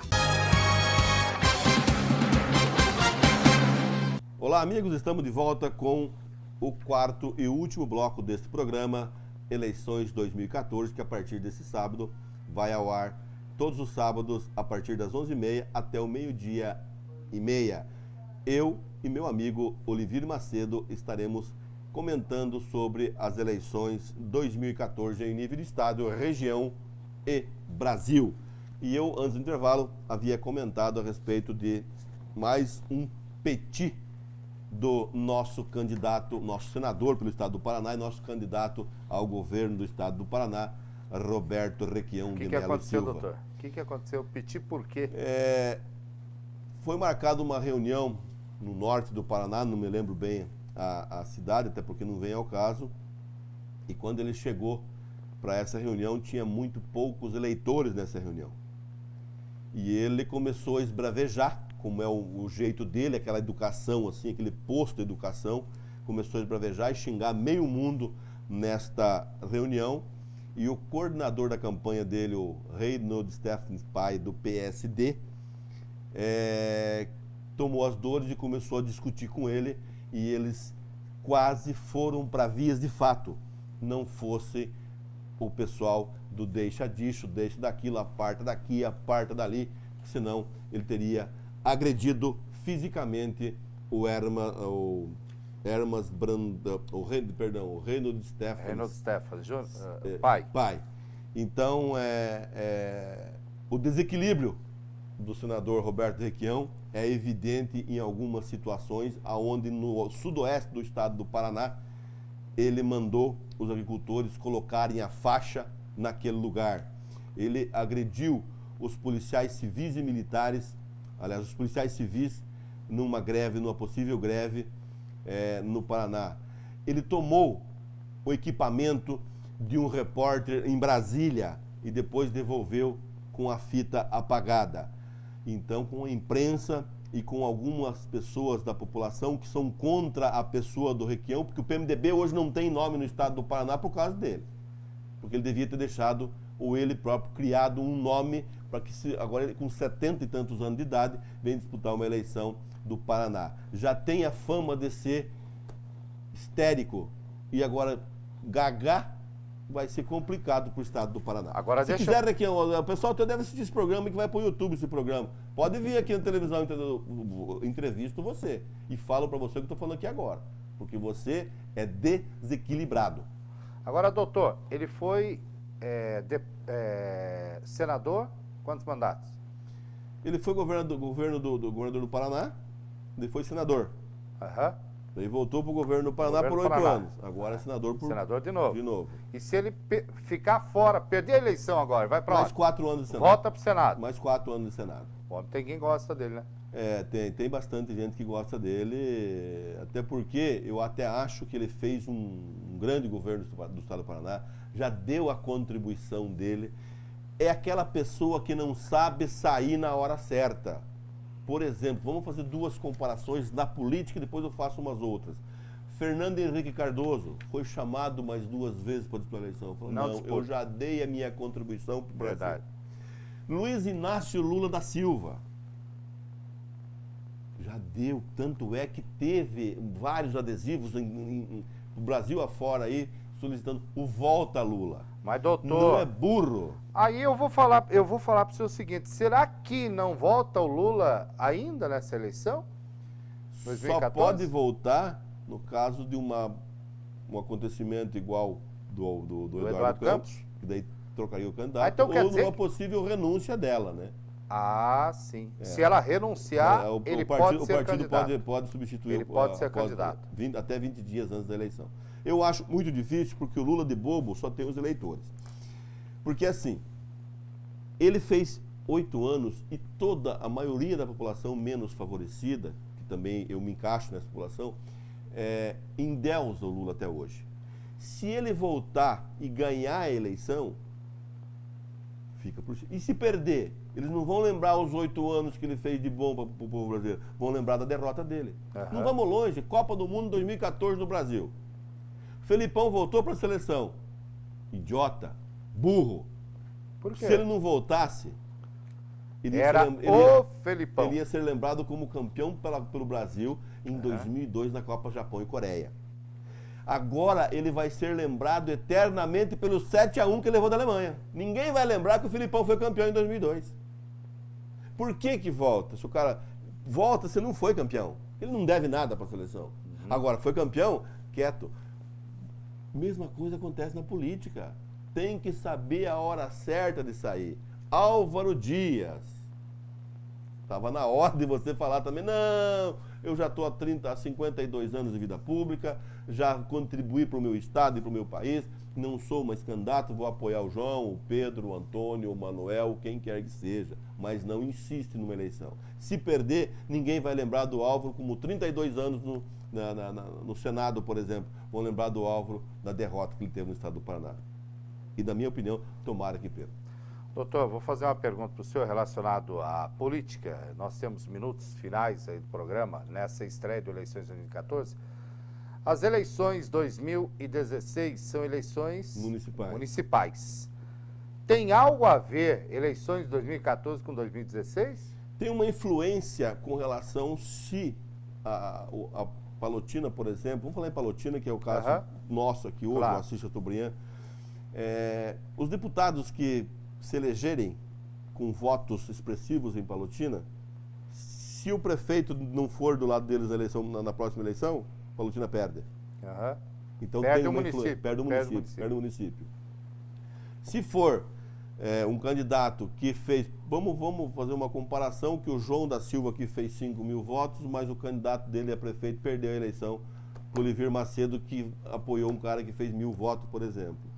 [SPEAKER 1] Olá, amigos, estamos de volta com o quarto e último bloco deste programa, Eleições 2014, que a partir desse sábado vai ao ar todos os sábados a partir das 11h30 até o 12h30. Eu e meu amigo Olivir Macedo estaremos comentando sobre as eleições 2014 em nível de estado, região e Brasil. E eu, antes do intervalo, havia comentado a respeito de mais um petit do nosso candidato, nosso senador pelo estado do Paraná e nosso candidato ao governo do estado do Paraná, Roberto Requião de Melo Silva. O que aconteceu, doutor?
[SPEAKER 2] O que aconteceu? Petit por quê?
[SPEAKER 1] Foi marcada uma reunião no norte do Paraná, não me lembro bem a cidade, até porque não vem ao caso, e quando ele chegou para essa reunião, tinha muito poucos eleitores nessa reunião. E ele começou a esbravejar, como é o jeito dele, aquela educação, assim, aquele posto de educação, começou a esbravejar e xingar meio mundo nesta reunião, e o coordenador da campanha dele, o Reinhold Stephens Pai, do PSD, tomou as dores e começou a discutir com ele, e eles quase foram para vias de fato, não fosse o pessoal do deixa disso, deixa daquilo, aparta daqui, aparta dali, senão ele teria agredido fisicamente o Reinhold Stephens.
[SPEAKER 2] Reinhold Stephens, pai.
[SPEAKER 1] Então, o desequilíbrio do senador Roberto Requião é evidente em algumas situações, onde no sudoeste do estado do Paraná, ele mandou os agricultores colocarem a faixa naquele lugar. Ele agrediu os policiais civis e militares, aliás, os policiais civis, numa possível greve no Paraná. Ele tomou o equipamento de um repórter em Brasília e depois devolveu com a fita apagada. Então, com a imprensa e com algumas pessoas da população que são contra a pessoa do Requião, porque o PMDB hoje não tem nome no estado do Paraná por causa dele. Porque ele devia ter deixado, ou ele próprio, criado um nome para que, agora ele, com 70 e tantos anos de idade, vem disputar uma eleição do Paraná. Já tem a fama de ser histérico e agora gaga, vai ser complicado para o estado do Paraná.
[SPEAKER 2] Agora
[SPEAKER 1] se quiser, aqui, o pessoal até deve assistir esse programa, que vai para o YouTube esse programa. Pode vir aqui na televisão, entrevisto você e falo para você o que estou falando aqui agora, porque você é desequilibrado. Agora, doutor, ele foi senador, quantos mandatos? Ele foi governador do governador do Paraná, ele foi senador. Daí voltou para o governo do Paraná por 8 anos. Agora é senador por...
[SPEAKER 2] Senador de novo. E se ele ficar fora, perder a eleição agora, vai para onde?
[SPEAKER 1] Mais 4 anos de Senado.
[SPEAKER 2] Volta para o Senado.
[SPEAKER 1] Mais 4 anos de Senado.
[SPEAKER 2] Bom, tem quem gosta dele, né?
[SPEAKER 1] Tem bastante gente que gosta dele, até porque eu até acho que ele fez um grande governo do estado do Paraná, já deu a contribuição dele. É aquela pessoa que não sabe sair na hora certa. Por exemplo, vamos fazer 2 comparações na política e depois eu faço umas outras. Fernando Henrique Cardoso foi chamado mais 2 vezes para disputar a eleição. Falou, não, eu já dei a minha contribuição para o Brasil. Verdade. Luiz Inácio Lula da Silva já deu, tanto é que teve vários adesivos no Brasil afora aí, solicitando o volta Lula.
[SPEAKER 2] Mas, doutor,
[SPEAKER 1] Não é burro.
[SPEAKER 2] aí eu vou falar para o senhor o seguinte, será que não volta o Lula ainda nessa eleição? 2014?
[SPEAKER 1] Só pode voltar no caso de um acontecimento igual do Eduardo Campos, que daí trocaria o candidato,
[SPEAKER 2] então quer
[SPEAKER 1] ou
[SPEAKER 2] dizer
[SPEAKER 1] numa possível renúncia dela, né?
[SPEAKER 2] Ah, sim. Se ela renunciar, ele pode ser candidato.
[SPEAKER 1] O partido pode substituir.
[SPEAKER 2] Ele pode ser candidato.
[SPEAKER 1] Até 20 dias antes da eleição. Eu acho muito difícil, porque o Lula de bobo só tem os eleitores. Porque assim, ele fez 8 anos e toda a maioria da população menos favorecida, que também eu me encaixo nessa população, endeusa o Lula até hoje. Se ele voltar e ganhar a eleição, fica por cima. E se perder, eles não vão lembrar os 8 anos que ele fez de bom para o povo brasileiro, vão lembrar da derrota dele.
[SPEAKER 2] Uhum.
[SPEAKER 1] Não vamos longe, Copa do Mundo 2014 no Brasil. Felipão voltou para a seleção. Idiota, burro.
[SPEAKER 2] Por quê?
[SPEAKER 1] Se ele não voltasse,
[SPEAKER 2] Felipão.
[SPEAKER 1] ele ia ser lembrado como campeão pelo Brasil em 2002 na Copa Japão e Coreia. Agora ele vai ser lembrado eternamente pelo 7-1 que levou da Alemanha. Ninguém vai lembrar que o Felipão foi campeão em 2002. Por que volta? Se o cara volta, você não foi campeão. Ele não deve nada para a seleção. Agora, foi campeão, quieto. Mesma coisa acontece na política. Tem que saber a hora certa de sair. Álvaro Dias. Estava na hora de você falar também, não, eu já estou há 52 anos de vida pública, já contribuí para o meu estado e para o meu país, não sou mais candidato, vou apoiar o João, o Pedro, o Antônio, o Manuel, quem quer que seja, mas não insiste numa eleição. Se perder, ninguém vai lembrar do Álvaro como 32 anos no Senado, por exemplo, vão lembrar do Álvaro da derrota que ele teve no estado do Paraná. E, na minha opinião, tomara que perca.
[SPEAKER 2] Doutor, vou fazer uma pergunta para o senhor relacionado à política. Nós temos minutos finais aí do programa, nessa estreia de eleições de 2014. As eleições 2016 são eleições municipais. Tem algo a ver eleições de 2014 com 2016?
[SPEAKER 1] Tem uma influência com relação se a Palotina, por exemplo, vamos falar em Palotina, que é o caso nosso aqui hoje,
[SPEAKER 2] claro.
[SPEAKER 1] o Assis Chateaubriand. Os deputados que se elegerem com votos expressivos em Palotina, se o prefeito não for do lado deles na próxima eleição, Palotina perde. Então
[SPEAKER 2] perde
[SPEAKER 1] tem
[SPEAKER 2] o
[SPEAKER 1] uma
[SPEAKER 2] município.
[SPEAKER 1] Perde o município. Se for um candidato que fez, vamos fazer uma comparação, que o João da Silva que fez 5.000 votos, mas o candidato dele a prefeito perdeu a eleição, o Olivir Macedo, que apoiou um cara que fez 1.000 votos, por exemplo.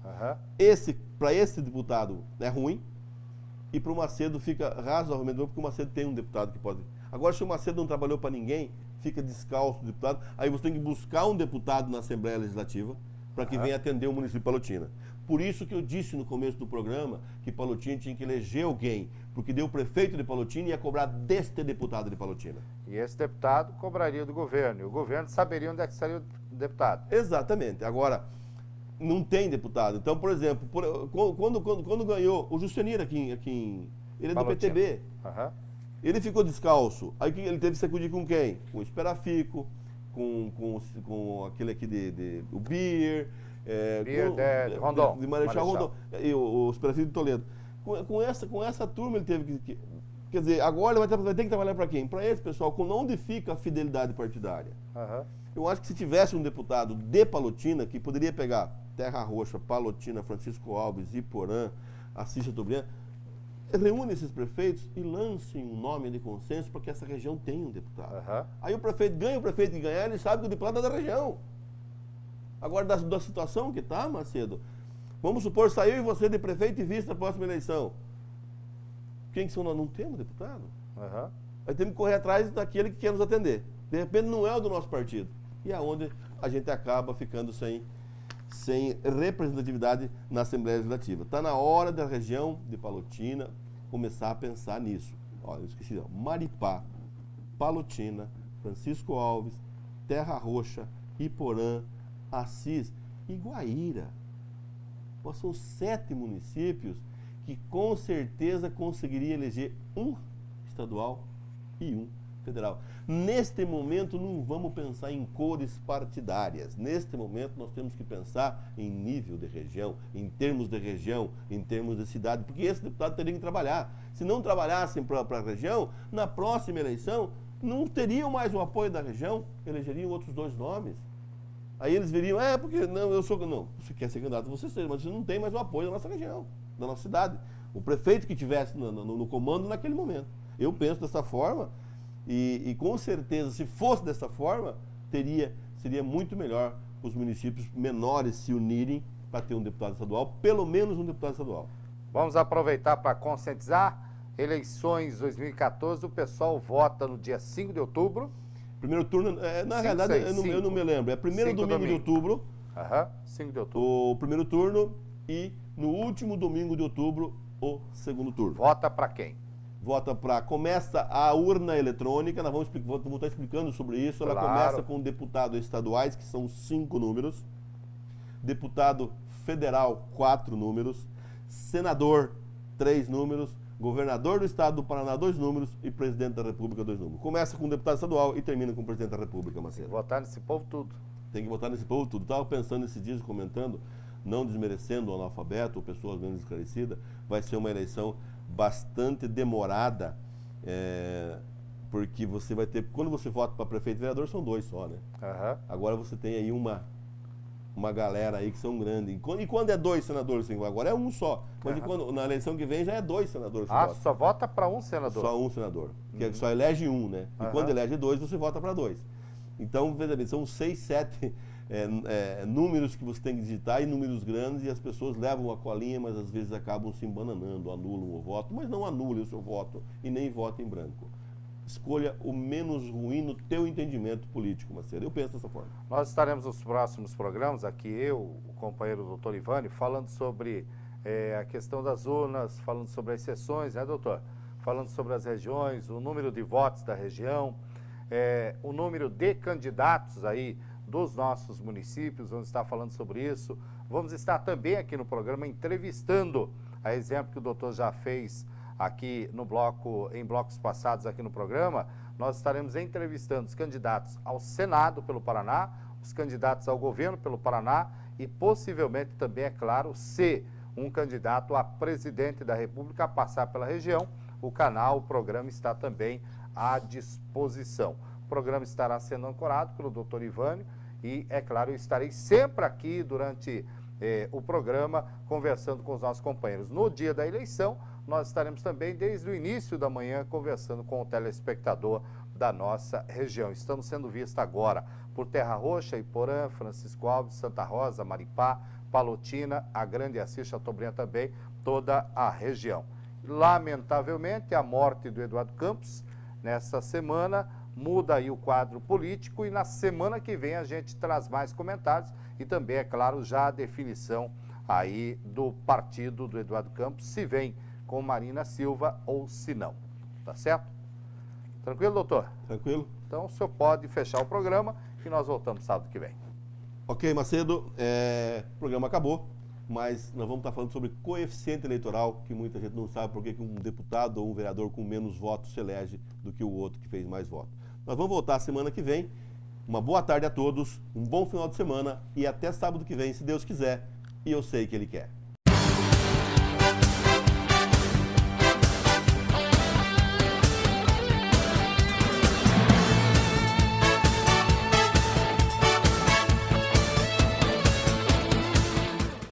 [SPEAKER 1] Para esse deputado é ruim, e para o Macedo fica razoavelmente bom, porque o Macedo tem um deputado que pode. Agora, se o Macedo não trabalhou para ninguém, fica descalço o deputado, aí você tem que buscar um deputado na Assembleia Legislativa para que venha atender o município de Palotina. Por isso que eu disse no começo do programa que Palotina tinha que eleger alguém, porque deu o prefeito de Palotina e ia cobrar deste deputado de Palotina.
[SPEAKER 2] E esse deputado cobraria do governo, e o governo saberia onde é que estaria o deputado.
[SPEAKER 1] Exatamente. Agora, não tem deputado. Então, por exemplo, quando ganhou o Justianir aqui ele é do PTB. Ele ficou descalço. Aí ele teve que se acudir com quem? Com o Esperafico, com aquele aqui o Bier,
[SPEAKER 2] Rondon.
[SPEAKER 1] De Marechal Rondon. E o Esperafico de Toledo. Com essa turma ele teve que... Quer dizer, agora ele vai ter que trabalhar para quem? Para esse pessoal, com onde fica a fidelidade partidária. Eu acho que se tivesse um deputado de Palotina, que poderia pegar Terra Roxa, Palotina, Francisco Alves, Iporã, Assis Chateaubriand, reúne esses prefeitos e lancem um nome de consenso para que essa região tenha um deputado. Aí o prefeito que ganhar, ele sabe que o deputado é da região. Agora, da situação que está, Macedo, vamos supor, saiu e você de prefeito e vice na próxima eleição. Quem que são nós? Não temos deputado. Aí temos que correr atrás daquele que quer nos atender. De repente não é o do nosso partido. E é onde a gente acaba ficando sem representatividade na Assembleia Legislativa. Está na hora da região de Palotina começar a pensar nisso. Olha, eu esqueci, Maripá, Palotina, Francisco Alves, Terra Roxa, Iporã, Assis e Guaíra. São 7 municípios que com certeza conseguiria eleger um estadual e um federal. Neste momento, não vamos pensar em cores partidárias. Neste momento, nós temos que pensar em nível de região, em termos de cidade, porque esse deputado teria que trabalhar. Se não trabalhassem para a região, na próxima eleição, não teriam mais o apoio da região, elegeriam outros 2 nomes. Aí eles veriam, porque não, eu sou... Não, você quer ser candidato, você seja, mas você não tem mais o apoio da nossa região, da nossa cidade. O prefeito que estivesse no comando naquele momento. Eu penso dessa forma e com certeza, se fosse dessa forma, seria muito melhor os municípios menores se unirem para ter um deputado estadual, pelo menos um deputado estadual.
[SPEAKER 2] Vamos aproveitar para conscientizar. Eleições 2014, o pessoal vota no dia 5 de outubro.
[SPEAKER 1] Primeiro turno, na realidade, eu não me lembro. É primeiro domingo de outubro.
[SPEAKER 2] 5 de outubro.
[SPEAKER 1] O primeiro turno e no último domingo de outubro, o segundo turno.
[SPEAKER 2] Vota para quem?
[SPEAKER 1] Vota para... Começa a urna eletrônica, nós vamos estar explicando sobre isso. Ela começa com deputados estaduais, que são 5 números. Deputado federal, 4 números. Senador, 3 números. Governador do estado do Paraná, 2 números, e presidente da República, 2 números. Começa com deputado estadual e termina com o presidente da República, Macedo.
[SPEAKER 2] Votar nesse povo tudo.
[SPEAKER 1] Tem que votar nesse povo tudo. Estava pensando esses dias, comentando, não desmerecendo o analfabeto ou pessoas menos esclarecidas, vai ser uma eleição bastante demorada, porque você vai ter... Quando você vota para prefeito e vereador, são 2 só, né? Agora você tem aí uma galera aí que são grandes. E quando é 2 senadores, agora é 1 só. Mas quando, na eleição que vem já é 2 senadores.
[SPEAKER 2] Só vota para 1 senador?
[SPEAKER 1] Só 1 senador. Que só elege 1, né? E quando elege 2, você vota para 2. Então, veja bem, são 6, 7 números que você tem que digitar, e números grandes, e as pessoas levam a colinha, mas às vezes acabam se embananando, anulam o voto, mas não anule o seu voto e nem vote em branco. Escolha o menos ruim no teu entendimento político, Macedo. Eu penso dessa forma.
[SPEAKER 2] Nós estaremos nos próximos programas, aqui eu, o companheiro doutor Ivani, falando sobre a questão das urnas, falando sobre as sessões, né, doutor? Falando sobre as regiões, o número de votos da região, o número de candidatos aí dos nossos municípios, vamos estar falando sobre isso. Vamos estar também aqui no programa entrevistando, a exemplo que o doutor já fez aqui no em blocos passados aqui no programa, nós estaremos entrevistando os candidatos ao Senado pelo Paraná, os candidatos ao governo pelo Paraná e possivelmente também, é claro, se um candidato a presidente da República passar pela região, o programa está também à disposição. O programa estará sendo ancorado pelo doutor Ivani e, é claro, eu estarei sempre aqui durante o programa conversando com os nossos companheiros. No dia da eleição, nós estaremos também desde o início da manhã conversando com o telespectador da nossa região. Estamos sendo vistos agora por Terra Roxa, Iporã, Francisco Alves, Santa Rosa, Maripá, Palotina, a Grande Assis, Chateaubriand também, toda a região. Lamentavelmente, a morte do Eduardo Campos, nessa semana, muda aí o quadro político e na semana que vem a gente traz mais comentários e também, é claro, já a definição aí do partido do Eduardo Campos, se vem com Marina Silva ou se não. Tá certo? Tranquilo, doutor?
[SPEAKER 1] Tranquilo.
[SPEAKER 2] Então, o senhor pode fechar o programa e nós voltamos sábado que vem.
[SPEAKER 1] Ok, Macedo, o programa acabou, mas nós vamos estar falando sobre coeficiente eleitoral, que muita gente não sabe por que um deputado ou um vereador com menos votos se elege do que o outro que fez mais votos. Nós vamos voltar semana que vem. Uma boa tarde a todos, um bom final de semana e até sábado que vem, se Deus quiser, e eu sei que Ele quer.